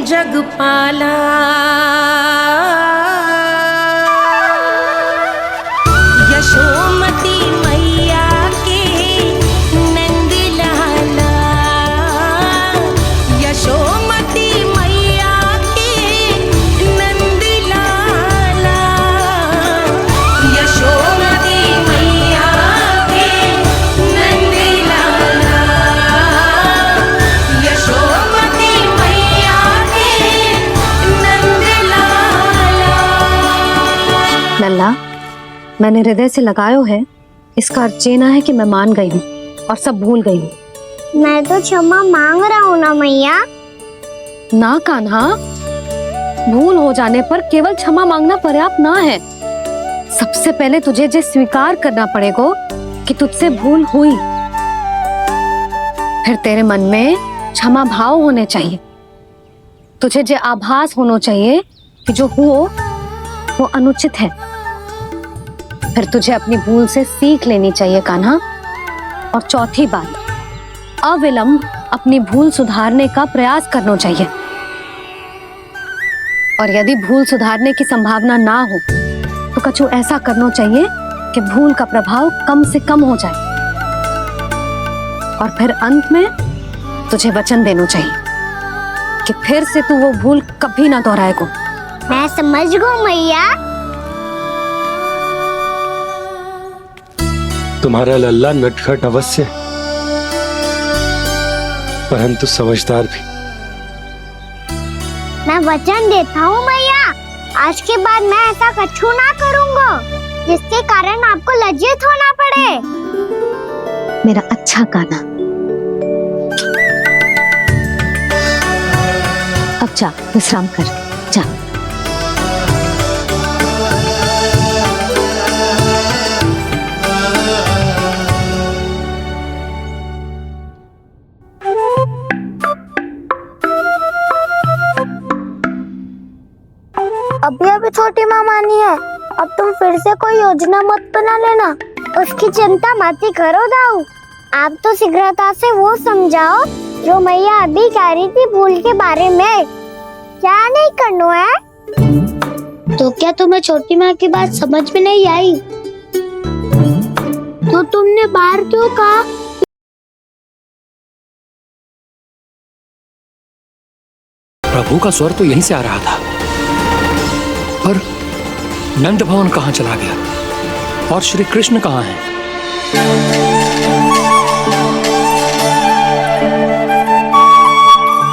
S11: जगपाला। यशोमती मैया के नंद लाला, यशोमती मैया के नंद लाला, यशोमती मैया के नंद लाला, यशोमती
S2: लल्ला, मैंने हृदय से लगायो है, इसका अर्थ ये ना है कि मैं मान गई हूँ और सब भूल गई हूँ।
S3: मैं तो क्षमा मांग रहा हूँ ना मैया।
S2: ना कान्हा, भूल हो जाने पर केवल क्षमा मांगना पर्याप्त ना है। सबसे पहले तुझे ये स्वीकार करना पड़ेगा कि तुझसे भूल हुई। फिर तेरे मन में क्षमा भाव होने चाहिए। तुझे ये आभास होना चाहिए कि जो हुआ वो अनुचित है। फिर तुझे अपनी भूल से सीख लेनी चाहिए कान्हा। और चौथी बात, अविलंब अपनी भूल सुधारने का प्रयास करना चाहिए। और यदि भूल सुधारने की संभावना ना हो तो कछु ऐसा करना चाहिए कि भूल का प्रभाव कम से कम हो जाए। और फिर अंत में तुझे वचन देना चाहिए कि फिर से तू वो भूल कभी ना दोहराएगा।
S3: मैं समझ गई मैया।
S1: तुम्हारा लल्ला नटखट अवश्य, परंतु समझदार भी।
S3: मैं वचन देता हूँ मैया, आज के बाद मैं ऐसा कछु ना करूँगा जिसके कारण आपको लज्जित होना पड़े।
S2: मेरा अच्छा कान्हा, अब जा विश्राम कर, जा।
S3: अभी अभी छोटी माँ मानी है, अब तुम फिर से कोई योजना मत बना लेना। उसकी चिंता मत ही करो दाऊ। आप तो शीघ्रता से वो समझाओ जो मैया अभी कह रही थी भूल के बारे में। क्या नहीं करना है? तो क्या तुम्हें छोटी माँ की बात समझ में नहीं आई? तो तुमने बाहर क्यों कहा
S12: प्रभु का स्वर तो यहीं से आ रहा था, पर नंद भवन कहाँ चला गया और श्री कृष्ण कहाँ हैं?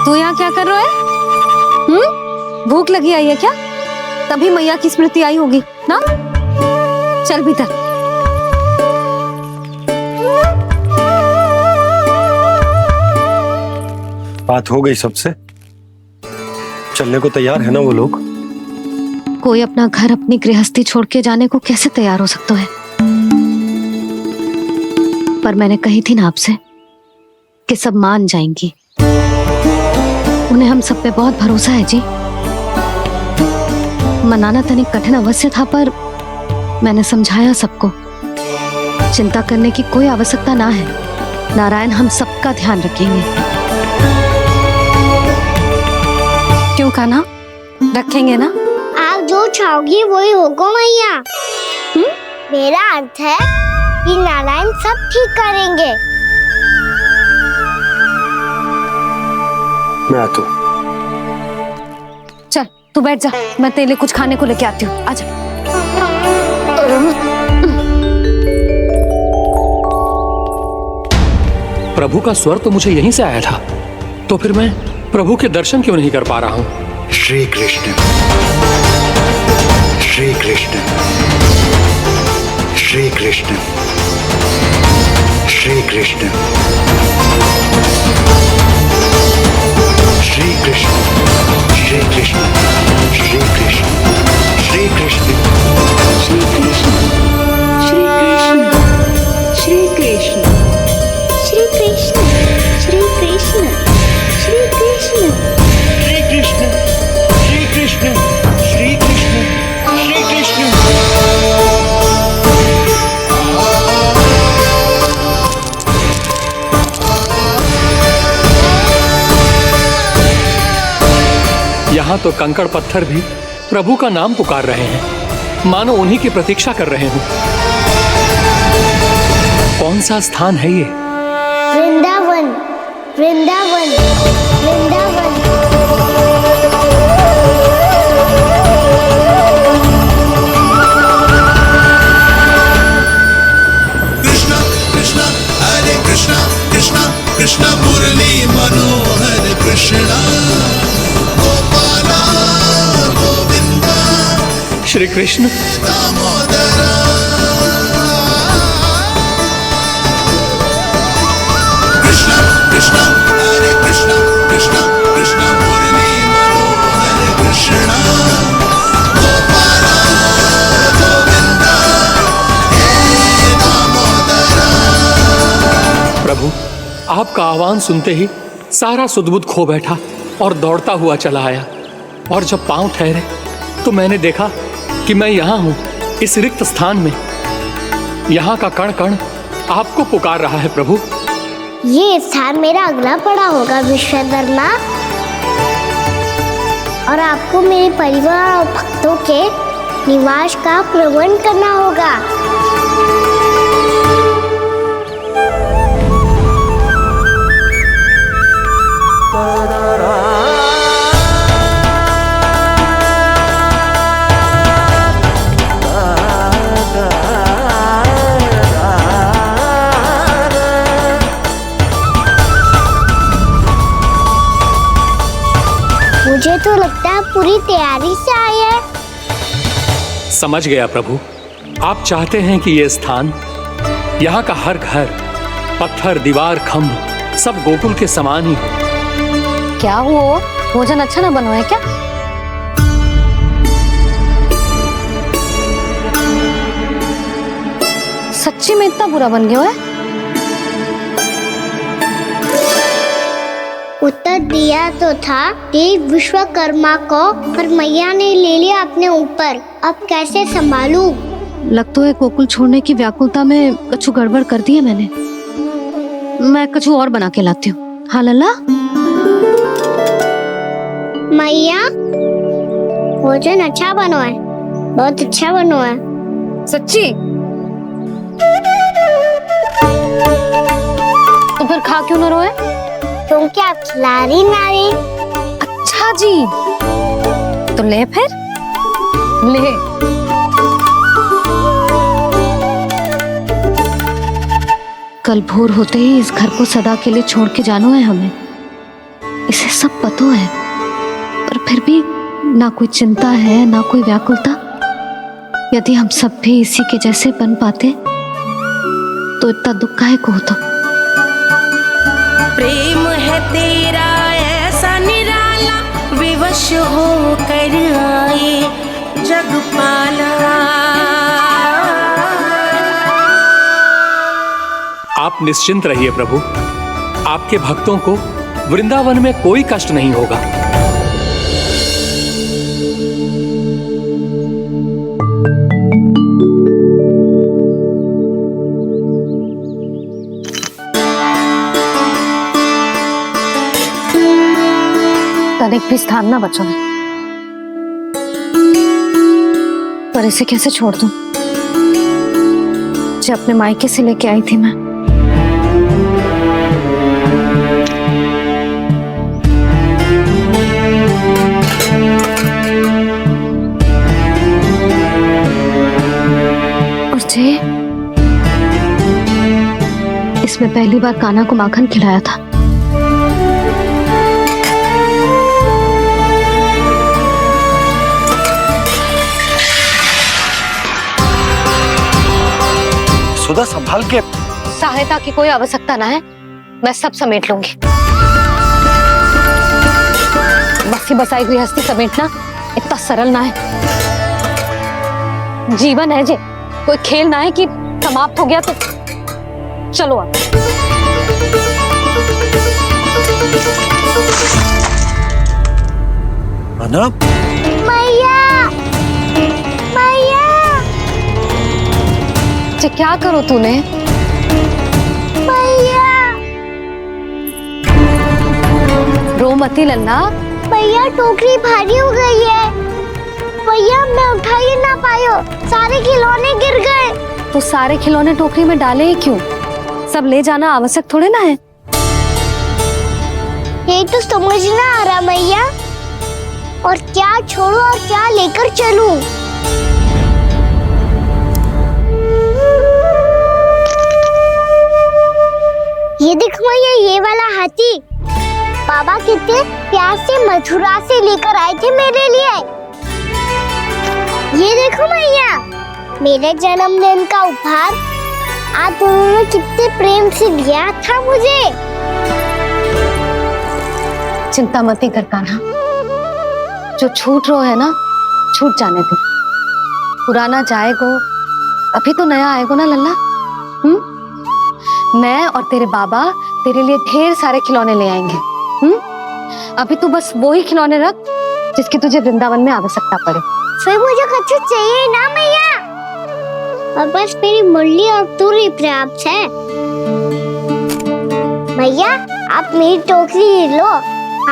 S2: तू यहाँ क्या कर रहा है? भूख लगी आई है क्या? तभी मैया की स्मृति आई होगी ना? चल भीतर।
S1: बात हो गई सबसे? चलने को तैयार है ना वो लोग?
S2: कोई अपना घर अपनी गृहस्थी छोड़ के जाने को कैसे तैयार हो सकता है? पर मैंने कही थी ना आपसे कि सब मान जाएंगी। उन्हें हम सब पे बहुत भरोसा है जी। मनाना तनिक कठिन अवश्य था, पर मैंने समझाया सबको। चिंता करने की कोई आवश्यकता ना है। नारायण हम सबका ध्यान रखेंगे। क्यों कान्हा, रखेंगे ना?
S3: आप जो चाहोगी वही होगा मैया। मेरा अर्थ है कि नारायण सब ठीक करेंगे।
S1: मैं आता हूँ।
S2: चल तू बैठ जा, मैं तेरे लिए कुछ खाने को लेके आती हूँ। आजा।
S12: प्रभु का स्वर तो मुझे यहीं से आया था, तो फिर मैं प्रभु के दर्शन क्यों नहीं कर पा रहा हूँ?
S13: श्री कृष्ण, श्री कृष्ण, श्री कृष्ण, श्री कृष्ण, श्री कृष्ण, श्री कृष्ण, श्री कृष्ण, श्री कृष्ण,
S9: श्री कृष्ण, श्री कृष्ण, श्री कृष्ण,
S3: श्री कृष्ण, श्री कृष्ण, श्री कृष्ण,
S13: श्री कृष्ण, श्री कृष्ण, श्री कृष्ण, श्री कृष्ण।
S12: यहाँ तो कंकड़ पत्थर भी प्रभु का नाम पुकार रहे हैं, मानो उन्हीं की प्रतीक्षा कर रहे हों। कौन सा स्थान है ये?
S3: वृंदावन, वृंदावन, वृंदावन।
S11: कृष्ण कृष्ण हरे कृष्ण, कृष्ण कृष्ण मुरली मनोहर कृष्ण, गोपाला गोविंदा
S12: श्री कृष्ण,
S11: दामोदरा। कृष्ण कृष्ण हरे कृष्ण, कृष्ण कृष्ण मुरली मनोहर कृष्ण, गोपाला गोविंदा हे दामोदरा।
S12: प्रभु आपका आह्वान सुनते ही सारा सुध-बुध खो बैठा और दौड़ता हुआ चला आया। और जब पांव ठहरे तो मैंने देखा कि मैं यहाँ हूँ, इस रिक्त स्थान में। यहाँ का कण कण आपको पुकार रहा है प्रभु।
S3: ये स्थान मेरा अगला पड़ा होगा विश्वकर्मा, और आपको मेरे परिवार और भक्तों के निवास का प्रबंध करना होगा। मुझे तो लगता है पूरी तैयारी से आए हैं।
S12: समझ गया प्रभु, आप चाहते हैं कि ये स्थान, यहाँ का हर घर, पत्थर, दीवार, खम्भ सब गोकुल के समान ही हो।
S2: क्या हुआ? भोजन अच्छा ना बना है क्या? सच्ची में इतना बुरा बन गया है?
S3: उत्तर दिया तो था देव विश्वकर्मा को, पर मैया ने ले लिया अपने ऊपर। अब कैसे संभालूं?
S2: लगता है गोकुल छोड़ने की व्याकुलता में कछु गड़बड़ कर दी है मैंने। मैं कछु और बना के लाती हूँ। हाँ लल्ला?
S3: मैया, भोजन अच्छा बना है, बहुत अच्छा बना है।
S2: सच्ची? तो फिर खा क्यों ना रोए?
S3: तुम क्या खिला रही नारी?
S2: अच्छा जी, तो ले फिर ले। कल भोर होते ही इस घर को सदा के लिए छोड़ के जाना है हमें, इसे सब पता है, पर फिर भी ना कोई चिंता है ना कोई व्याकुलता। यदि हम सब भी इसी के जैसे बन पाते तो इतना दुख काहे को होता।
S14: प्रेम है तेरा ऐसा निराला, विवश हो कर आए जगपाला।
S12: आप निश्चिंत रहिए प्रभु, आपके भक्तों को वृंदावन में कोई कष्ट नहीं होगा।
S2: तनिक भी स्थान ना बचो है, पर इसे कैसे छोड़ दूं जो अपने मायके से लेके आई थी मैं। और जे इसमें पहली बार कान्हा को माखन खिलाया था।
S1: सुधा संभाल के।
S2: सहायता की कोई आवश्यकता ना है, मैं सब समेट लूंगी। बसी बसाई गृहस्थी समेटना इतना सरल ना है। जीवन है जे, कोई खेल ना है कि समाप्त हो गया तो चलो आप।
S1: अना?
S3: मैया, मैया।
S2: क्या करो तूने?
S3: मैया।
S2: रो मती लल्ला।
S3: भैया टोकरी भारी हो गई है, भैया मैं उठा ही ना पायो, सारे खिलौने गिर गए।
S2: तो सारे खिलौने टोकरी में डाले ही क्यों? सब ले जाना आवश्यक थोड़े ना है।
S3: ये तो समझ ना आ रहा मैया, और क्या छोड़ू और क्या लेकर चलूं? ये देखो मैया, ये वाला हाथी बाबा कितने प्यार से मथुरा से लेकर आए थे मेरे लिए। ये देखो मैया, मेरे जन्मदिन का उपहार आज उन्होंने कितने प्रेम से दिया था मुझे।
S2: चिंता मत कर कान्हा, जो छूट रो है ना छूट जाने दे। पुराना जाएगो, अभी तो नया आएगो ना लल्ला। मैं और तेरे बाबा तेरे लिए ढेर सारे खिलौने ले आएंगे। अभी तू बस वो ही खिलौने रख जिसकी तुझे वृंदावन में आवश्यकता पड़े।
S3: फिर मुझे कुछ चाहिए ना मैया, और बस मेरी मुरली और तूरी पर्याप्त है। मैया आप मेरी टोकरी लो,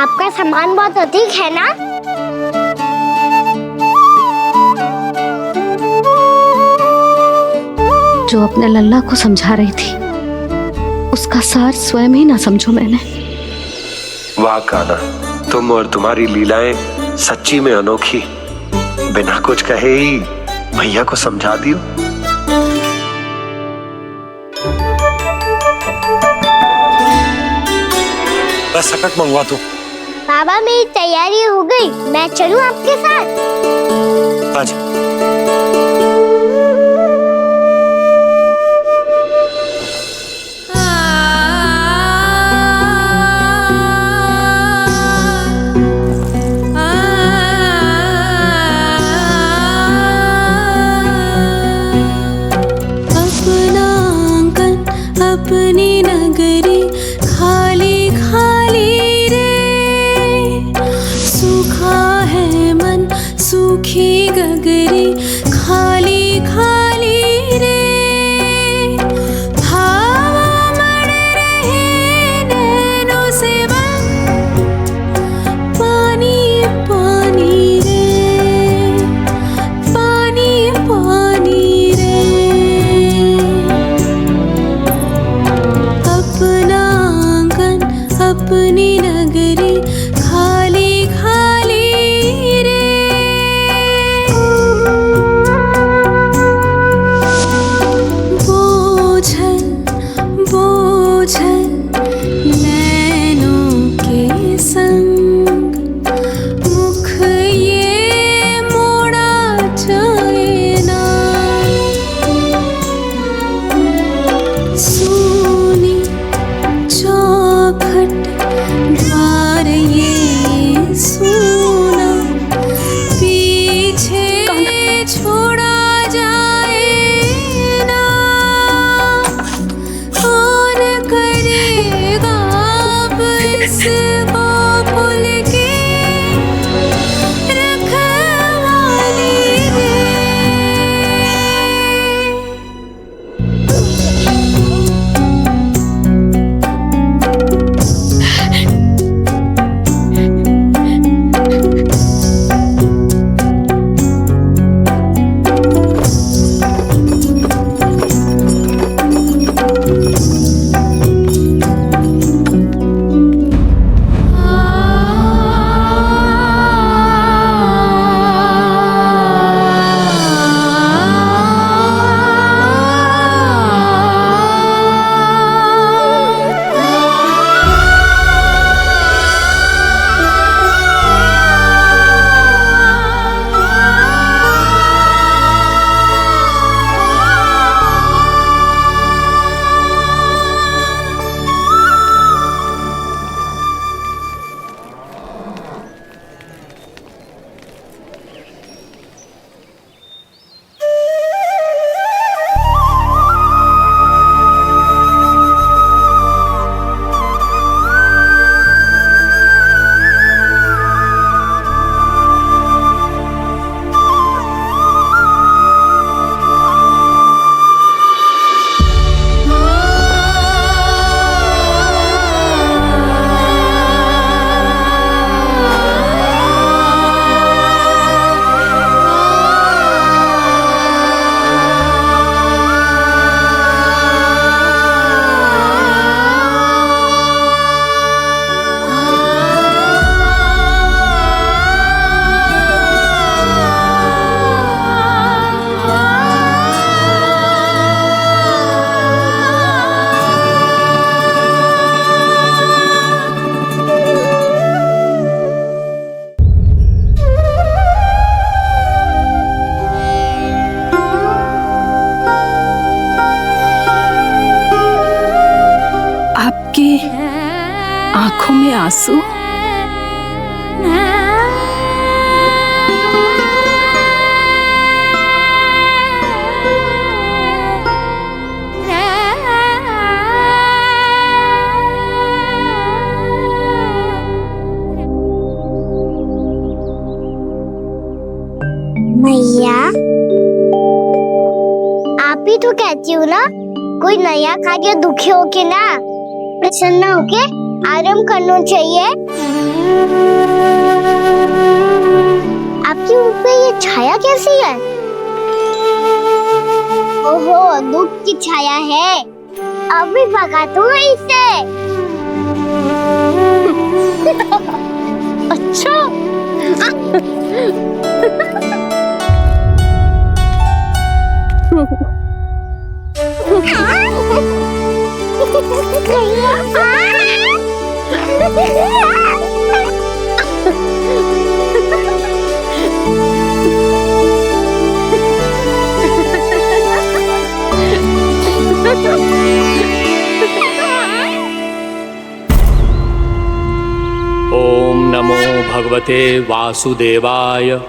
S3: आपका सामान बहुत अधिक है ना।
S2: जो अपने लल्ला को समझा रही थी उसका सार स्वयं ही ना समझो मैंने।
S15: वाह कान्हा, तुम और तुम्हारी लीलाएं सच्ची में अनोखी। बिना कुछ कहे ही भैया को समझा दियो।
S1: बस सकट मंगवा दो।
S3: बाबा मेरी तैयारी हो गई, मैं चलूं आपके साथ?
S1: आजा।
S14: अपनी नगरी खाली खाली रे, सूखा है मन सूखी गगरी खाली खाली रे। हवा मर रहे नैनों से बन पानी पानी रे, पानी पानी रे। अपना आंगन अपनी नगरी खाली खाली
S4: आंसू।
S3: मैया, आप ही तो कहती हो ना, कोई नया कार्य दुखी होके ना प्रसन्न होके आराम करना चाहिए। आपके मुंह पे ये छाया कैसी है? ओहो, दुख की छाया है। अभी भगा दूं इसे। अच्छा।
S12: ओम नमो भगवते वासुदेवाय।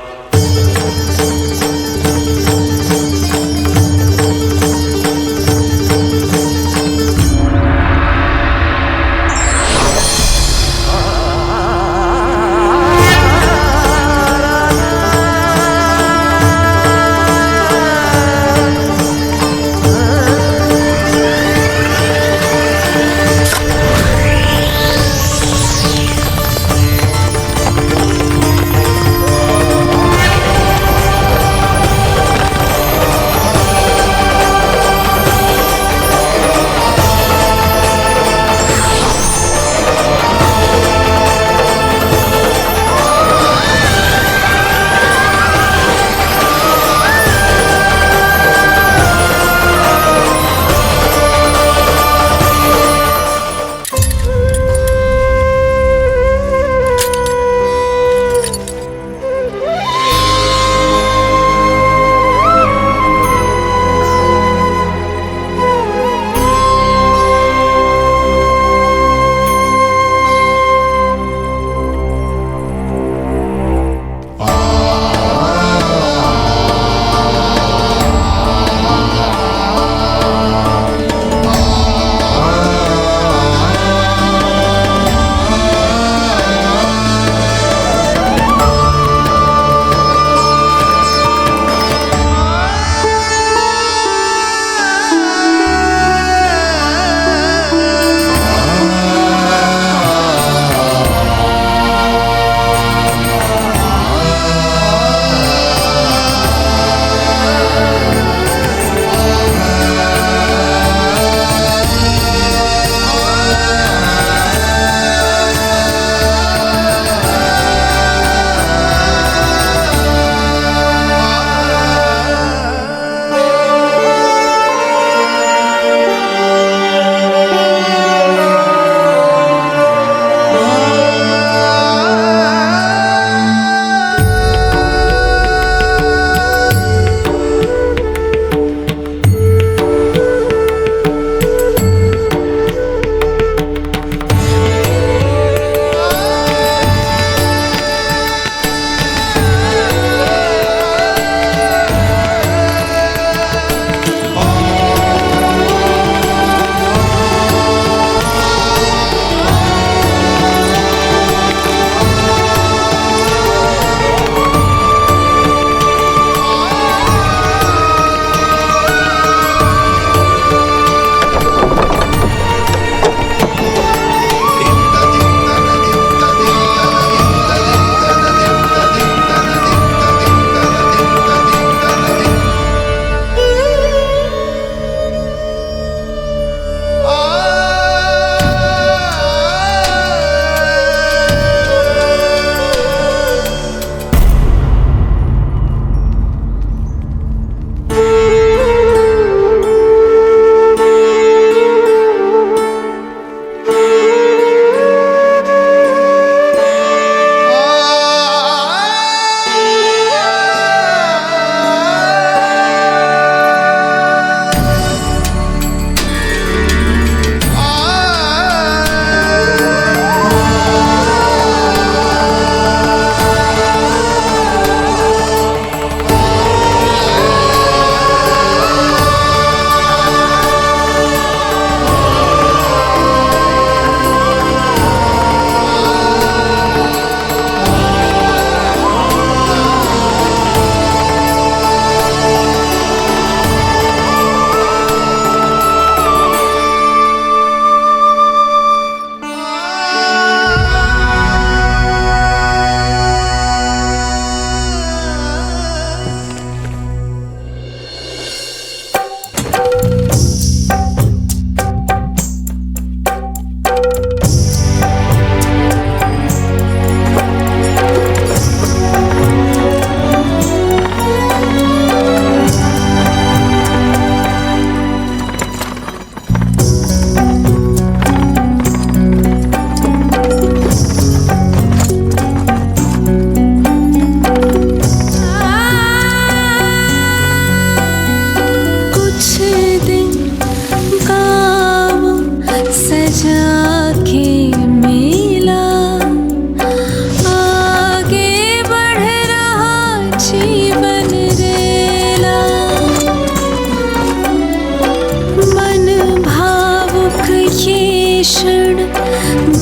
S14: क्षण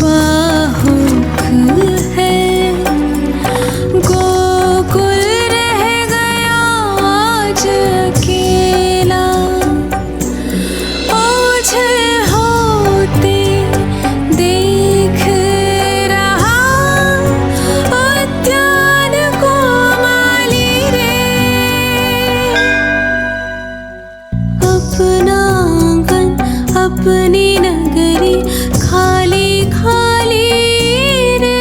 S14: बाहुक है, गोकुल रह गया आज अकेला, ओझल होते देख रहा उद्यान को माली रे। अपना आंगन अपनी नगरी खाली खाली रे।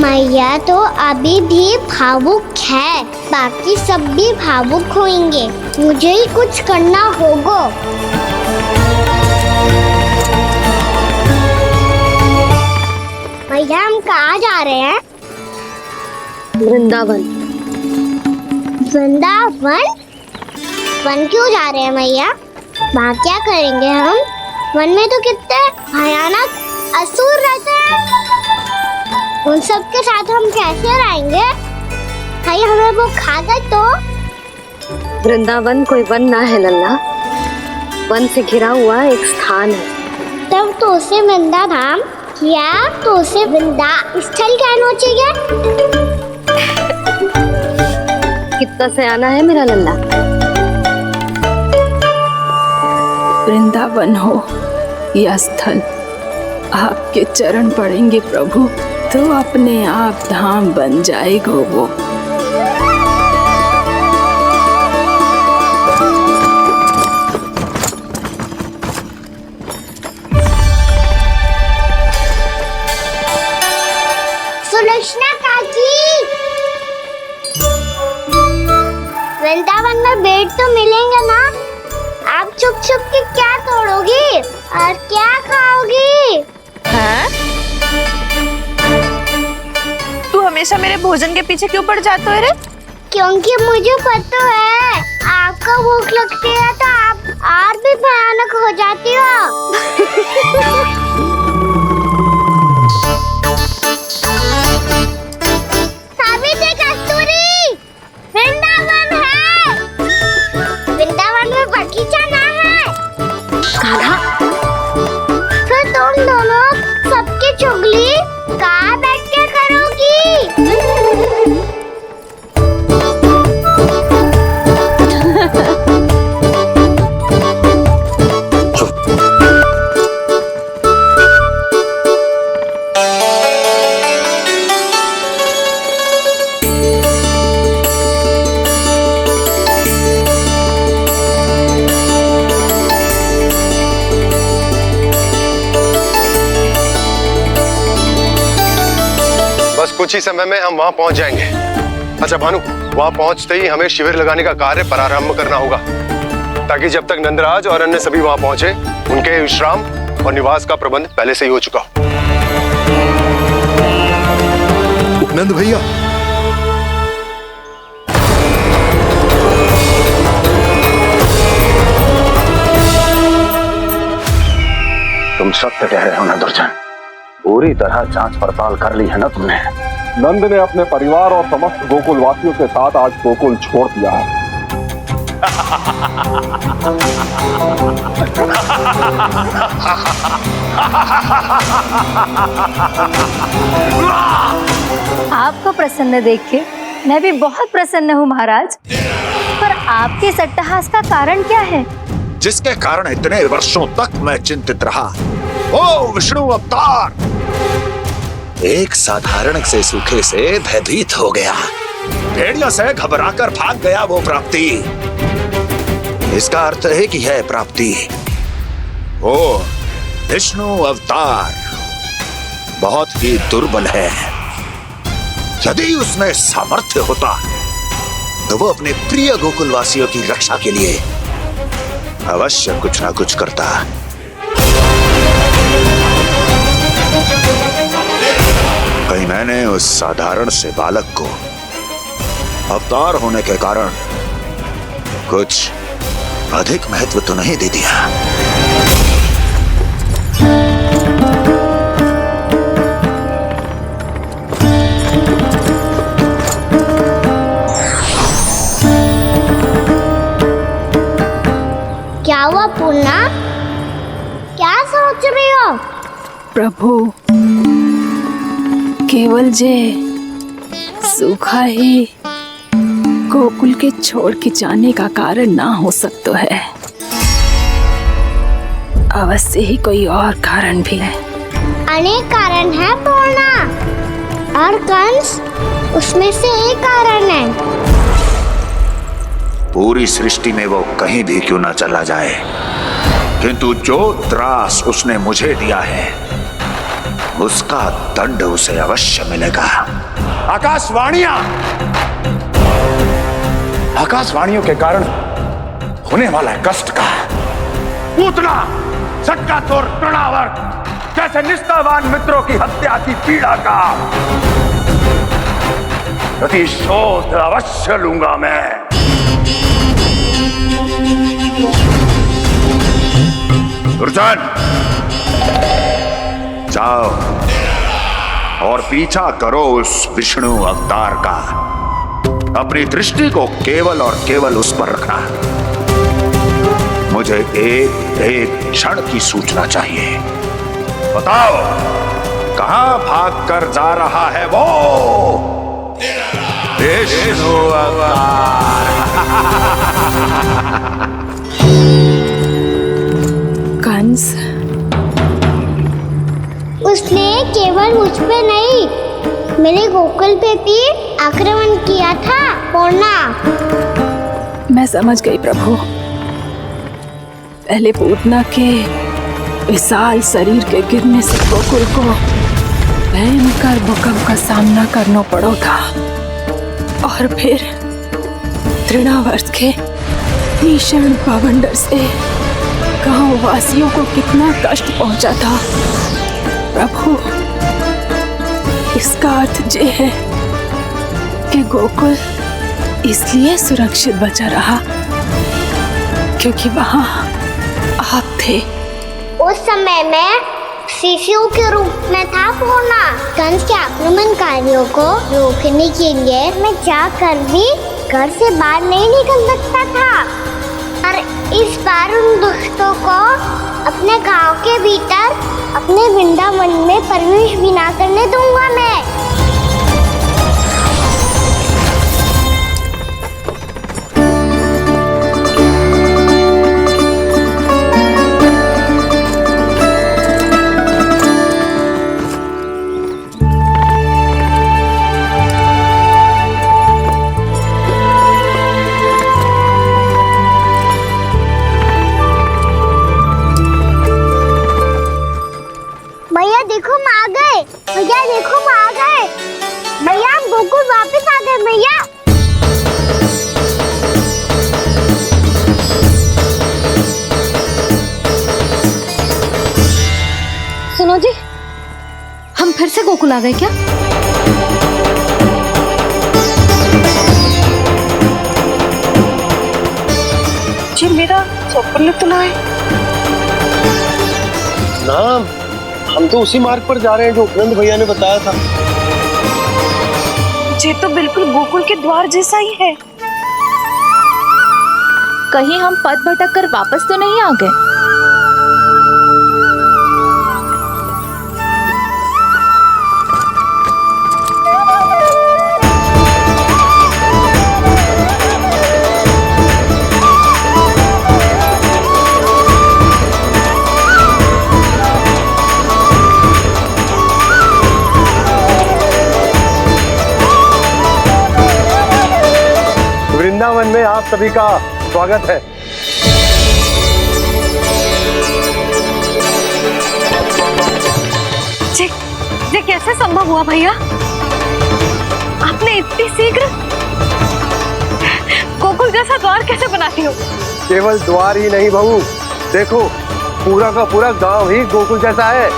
S3: मैया तो अभी भी भावुक है, बाकी सब भी भावुक होंगे। मुझे ही कुछ करना होगा। मैया हम कहाँ जा रहे हैं?
S2: वृंदावन।
S3: वृंदावन? वन क्यों जा रहे हैं मैया? वहाँ क्या करेंगे हम? वन में तो कितने भयानक असुर रहते हैं। उन सब के साथ हम कैसे रहेंगे? कहीं हमें वो खा गए तो?
S2: वृंदावन कोई वन ना है लल्ला, वन से घिरा हुआ एक स्थान है।
S3: तब तो उसे वृंदा धाम या तो उसे वृंदा स्थल कहना चाहिए।
S2: कितना सयाना है मेरा लल्ला।
S4: वृंदावन हो या स्थल, आपके चरण पड़ेंगे प्रभु तो अपने आप धाम बन जाएगा वो।
S3: सुलक्षणा काकी, वृंदावन में बेट तो मिलेंगे ना? आप छुप छुप के क्या तोड़ोगी और क्या खाओगी?
S6: हाँ? तू हमेशा मेरे भोजन के पीछे क्यों पड़ जाते हो रे?
S3: क्योंकि मुझे पता है आपको भूख लगती है तो आप और भी भयानक हो जाती हो। सावित्री, कस्तूरी, वृंदावन है। वृंदावन में बगीचा ना है।
S2: कान्हा,
S3: फिर तुम दोनों सबकी चुगली कहाँ बैठ के करोगी?
S8: बस कुछ ही समय में हम वहां पहुंच जाएंगे। अच्छा भानु, वहां पहुंचते ही हमें शिविर लगाने का कार्य प्रारंभ करना होगा, ताकि जब तक नंदराज और अन्य सभी वहां पहुंचे उनके विश्राम और निवास का प्रबंध पहले से ही हो चुका हो।
S16: नंद भैया,
S15: तुम सत्य कह रहे हो ना दुर्जन, पूरी तरह जांच पड़ताल कर ली है ना तुमने?
S17: नंद ने अपने परिवार और समस्त गोकुल वासियों के साथ आज गोकुल छोड़ दिया है।
S6: आपको प्रसन्न देख के मैं भी बहुत प्रसन्न हूँ महाराज, पर आपके इस अट्टहास का कारण क्या है?
S18: जिसके कारण इतने वर्षों तक मैं चिंतित रहा। ओ विष्णु अवतार! एक साधारण से सूखे से भयभीत हो गया, भेड़ियों से घबराकर भाग गया वो प्राप्ति। इसका अर्थ है कि यह प्राप्ति ओ विष्णु अवतार बहुत ही दुर्बल है। यदि उसमें सामर्थ्य होता तो वो अपने प्रिय गोकुलवासियों की रक्षा के लिए अवश्य कुछ ना कुछ करता। कहीं मैंने उस साधारण से बालक को अवतार होने के कारण कुछ अधिक महत्व तो नहीं दे दिया।
S3: क्या हुआ पूर्णा? क्या सोच रही हो?
S4: प्रभु, केवल जे सूखा ही गोकुल के छोड़ के जाने का कारण ना हो सकता है, अवश्य ही कोई और कारण भी है।
S3: अनेक कारण है पूर्णा, और कंस उसमें से एक कारण है।
S18: पूरी सृष्टि में वो कहीं भी क्यों ना चला जाए, किंतु जो त्रास उसने मुझे दिया है उसका दंड उसे अवश्य मिलेगा। आकाशवाणियों के कारण होने वाला कष्ट का, पूतना, सट्टाचोर, तृणावर्त जैसे निष्ठावान मित्रों की हत्या की पीड़ा का प्रतिशोध अवश्य लूंगा मैं। दुर्जन, जाओ और पीछा करो उस विष्णु अवतार का। अपनी दृष्टि को केवल और केवल उस पर रखना। मुझे एक एक क्षण की सूचना चाहिए। बताओ, कहां भाग कर जा रहा है वो विष्णु अवतार?
S4: कंस,
S3: उसने केवल मुझ पे नहीं, मेरे गोकुल पे भी आक्रमण किया था पूर्णा।
S4: मैं समझ गई प्रभु। पहले पूतना के विशाल शरीर के गिरने से गोकुल को भयंकर भूकंप का सामना करना पड़ा था, और फिर तृणावर्त के भीषण पावंडर से गांव वासियों को कितना कष्ट पहुंचा था। प्रभु, इसका अर्थ ये है कि गोकुल इसलिए सुरक्षित बचा रहा क्योंकि वहां आप थे।
S3: उस समय मैं शिशु के रूप में था पूर्णा। कंस के आक्रमणकारियों को रोकने के लिए मैं जाकर भी घर से बाहर नहीं निकल सकता था, और इस बार उन दुष्टों को अपने गांव के भीतर, अपने वृंदावन में प्रवेश भी ना करने दूंगा मैं। भैया देखो हम आ गए, भैया देखो हम आ गए, भैया हम गोकुल वापस आ गए भैया।
S2: सुनो जी, हम फिर से गोकुल आ गए क्या?
S10: जी मेरा चप्पल तो ना है।
S1: ना, हम तो उसी मार्ग पर जा रहे हैं जो उपनंद भैया ने बताया था।
S6: ये तो बिल्कुल गोकुल के द्वार जैसा ही है।
S4: कहीं हम पथ भटक कर वापस तो नहीं आ गए?
S8: आप सभी का स्वागत है।
S2: ये कैसे संभव हुआ भैया? आपने इतनी शीघ्र गोकुल जैसा द्वार कैसे बनाती हो?
S8: केवल द्वार ही नहीं बहू, देखो पूरा का पूरा गांव ही गोकुल जैसा है।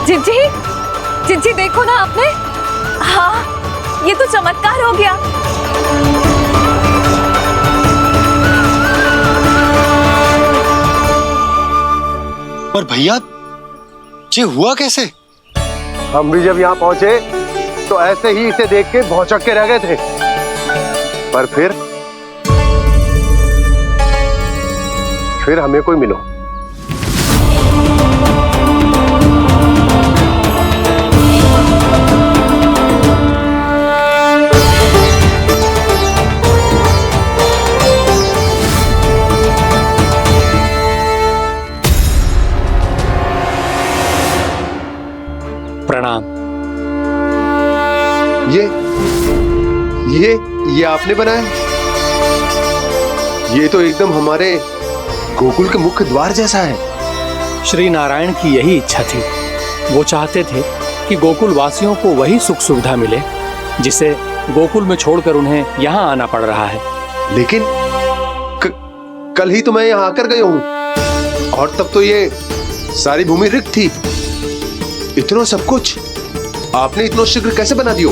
S2: जिज्जी, जिज्जी देखो ना आपने।
S4: हाँ, ये तो चमत्कार हो गया।
S1: पर भैया ये हुआ कैसे?
S8: हम भी जब यहाँ पहुंचे तो ऐसे ही इसे देख के भौचक के रह गए थे, पर फिर हमें कोई मिलो।
S12: प्रणाम।
S8: ये आपने बनाया? ये तो एकदम हमारे गोकुल के मुख्य द्वार जैसा है।
S12: श्री नारायण की यही इच्छा थी। वो चाहते थे कि गोकुल वासियों को वही सुख सुविधा मिले जिसे गोकुल में छोड़कर उन्हें यहाँ आना पड़ रहा है।
S8: लेकिन कल ही तो मैं यहाँ आकर गया हूँ और तब तो ये सारी भूमि रिक्त थी। इतना सब कुछ आपने इतना शीघ्र कैसे बना दियो?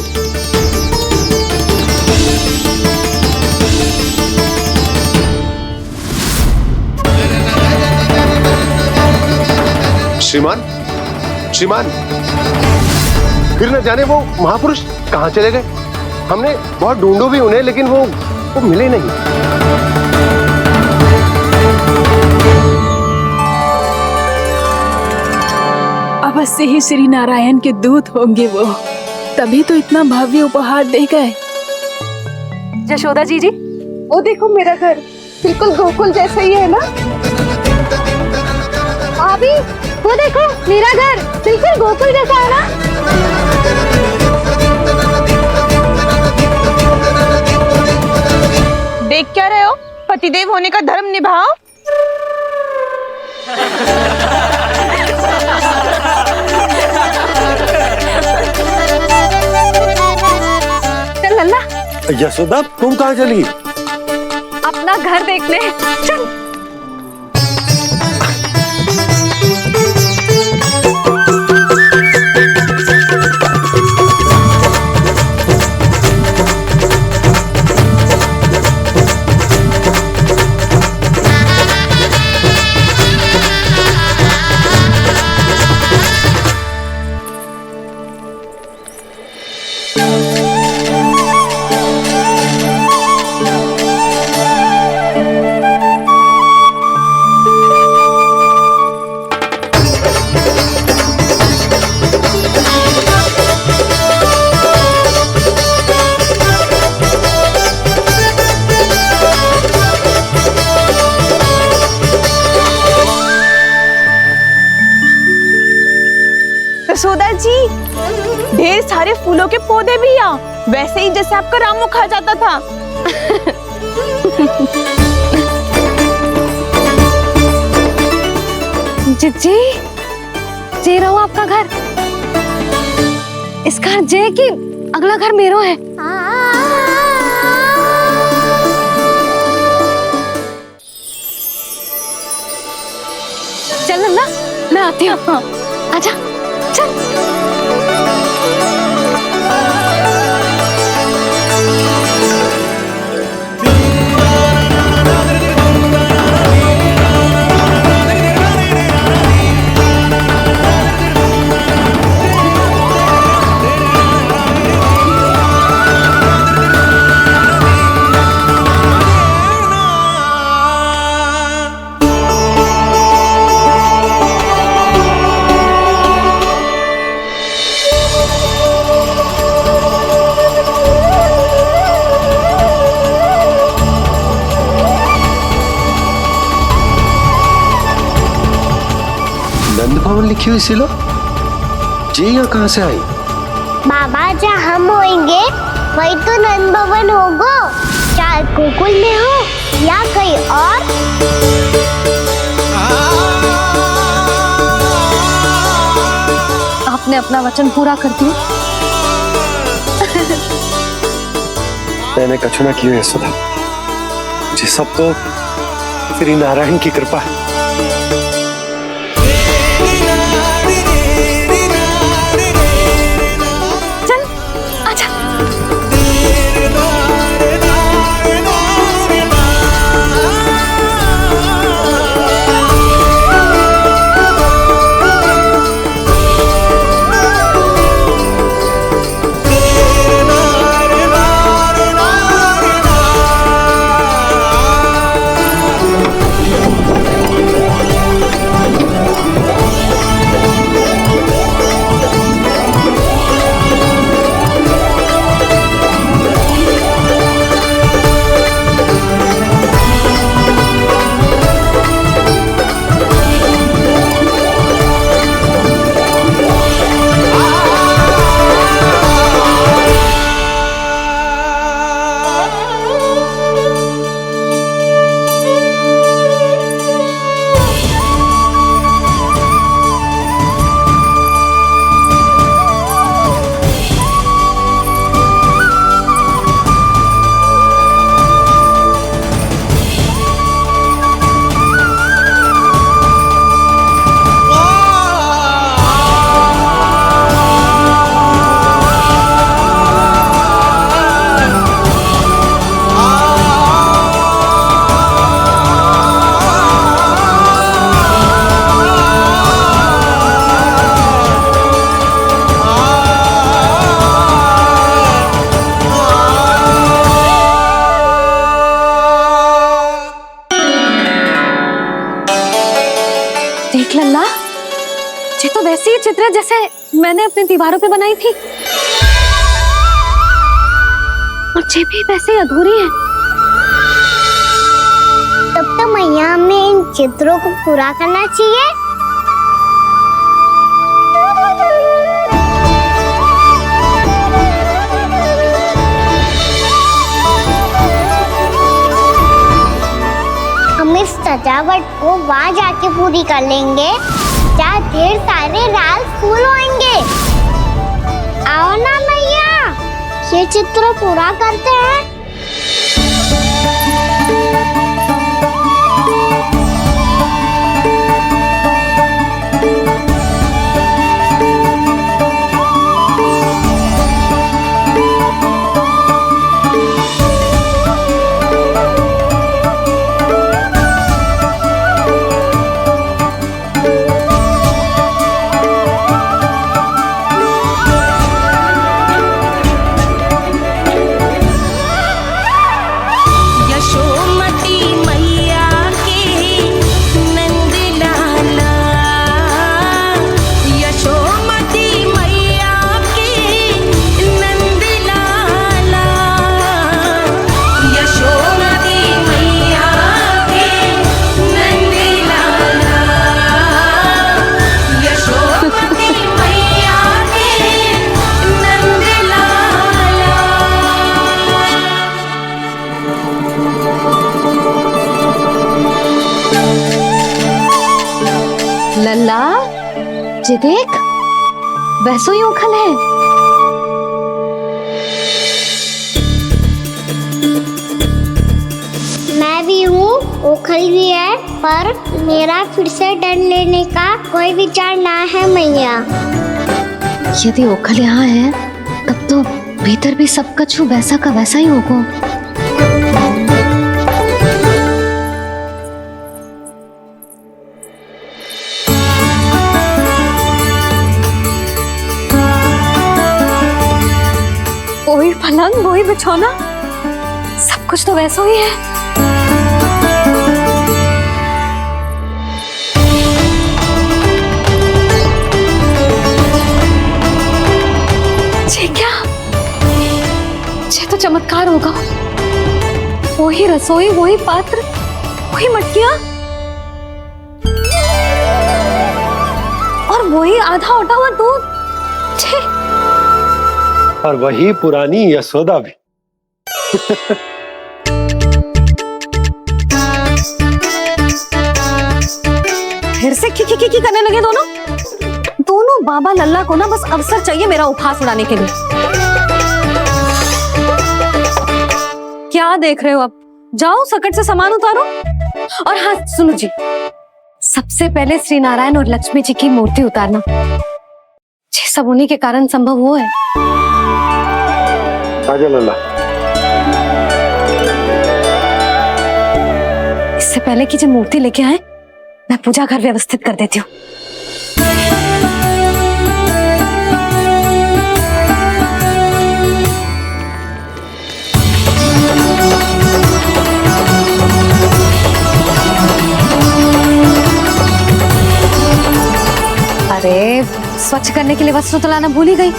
S8: श्रीमान, श्रीमान, फिर न जाने वो महापुरुष कहाँ चले गए। हमने बहुत ढूंढो भी उन्हें, लेकिन वो मिले नहीं।
S4: अवश्य ही श्री नारायण के दूत होंगे वो, तभी तो इतना भव्य उपहार दे गए।
S6: यशोदा जी, वो देखो मेरा घर बिल्कुल गोकुल जैसा ही है ना।
S3: भाभी, वो देखो मेरा घर बिल्कुल गोकुल जैसा है ना।
S6: देख क्या रहे हो? पतिदेव होने का धर्म निभाओ।
S2: चल लल्ला,
S1: यशोदा तुम कहाँ चली?
S2: अपना घर देखने। चल।
S6: यशोदा जी, ढेर सारे फूलों के पौधे भी यहाँ, वैसे ही जैसे आपका रामू खा जाता था।
S2: जिज्जी, जे रहो आपका घर। इस घर जे की अगला घर मेरो है। चल लल्ला, मैं आती हूँ। आजा, चल।
S1: नंद भवन लिखी हुई सिलो जी यहाँ कहाँ से आई?
S3: बाबा, जब हम होंगे वही तो नंद भवन होगा, चाहे गोकुल में हो या कहीं और।
S2: आपने अपना वचन पूरा कर दिया।
S1: मैंने कछु ना किया यशोदा, ये सब तो श्री नारायण की कृपा है।
S2: चल आजा। देख लल्ला, ये तो वैसी ही चित्र है जैसे मैंने अपने दीवारों पे बनाई थी, और ये भी वैसे ही अधूरी है।
S3: तब तो मैया हमें इन चित्रों को पूरा करना चाहिए। हम इस सजावट को वहाँ जाके पूरी कर लेंगे जहाँ ढेर सारे लाल फूल होंगे। आओ ना मैया, ये चित्र पूरा करते हैं।
S2: लल्ला, ये देख, वैसो ही उखल है।
S3: मैं भी हूँ, उखल भी है, पर मेरा फिर से डर लेने का कोई विचार ना है मैया।
S2: यदि उखल यहाँ है, तब तो भीतर भी सब कछु वैसा का वैसा ही होगा। वही पलंग, वही बिछौना, सब कुछ तो वैसा ही है। ये क्या? ये तो चमत्कार होगा। वही रसोई, वही पात्र, वही मटकियां, और वही आधा उटा हुआ दूध।
S1: और वही पुरानी यशोदा भी।
S2: फिर से की करने लगे दोनों। दोनों बाबा लल्ला को ना बस अवसर चाहिए मेरा उपहास उड़ाने के लिए। क्या देख रहे हो? अब जाओ सकट से सामान उतारो। और हाँ सुनो जी, सबसे पहले श्री नारायण और लक्ष्मी जी की मूर्ति उतारना। ये सब उन्हीं के कारण संभव हुआ है।
S1: आजा लल्ला।
S2: इससे पहले कि जो मूर्ति लेके आए, मैं पूजा घर व्यवस्थित कर देती हूँ। अरे स्वच्छ करने के लिए वस्त्र तो लाना भूल ही गई।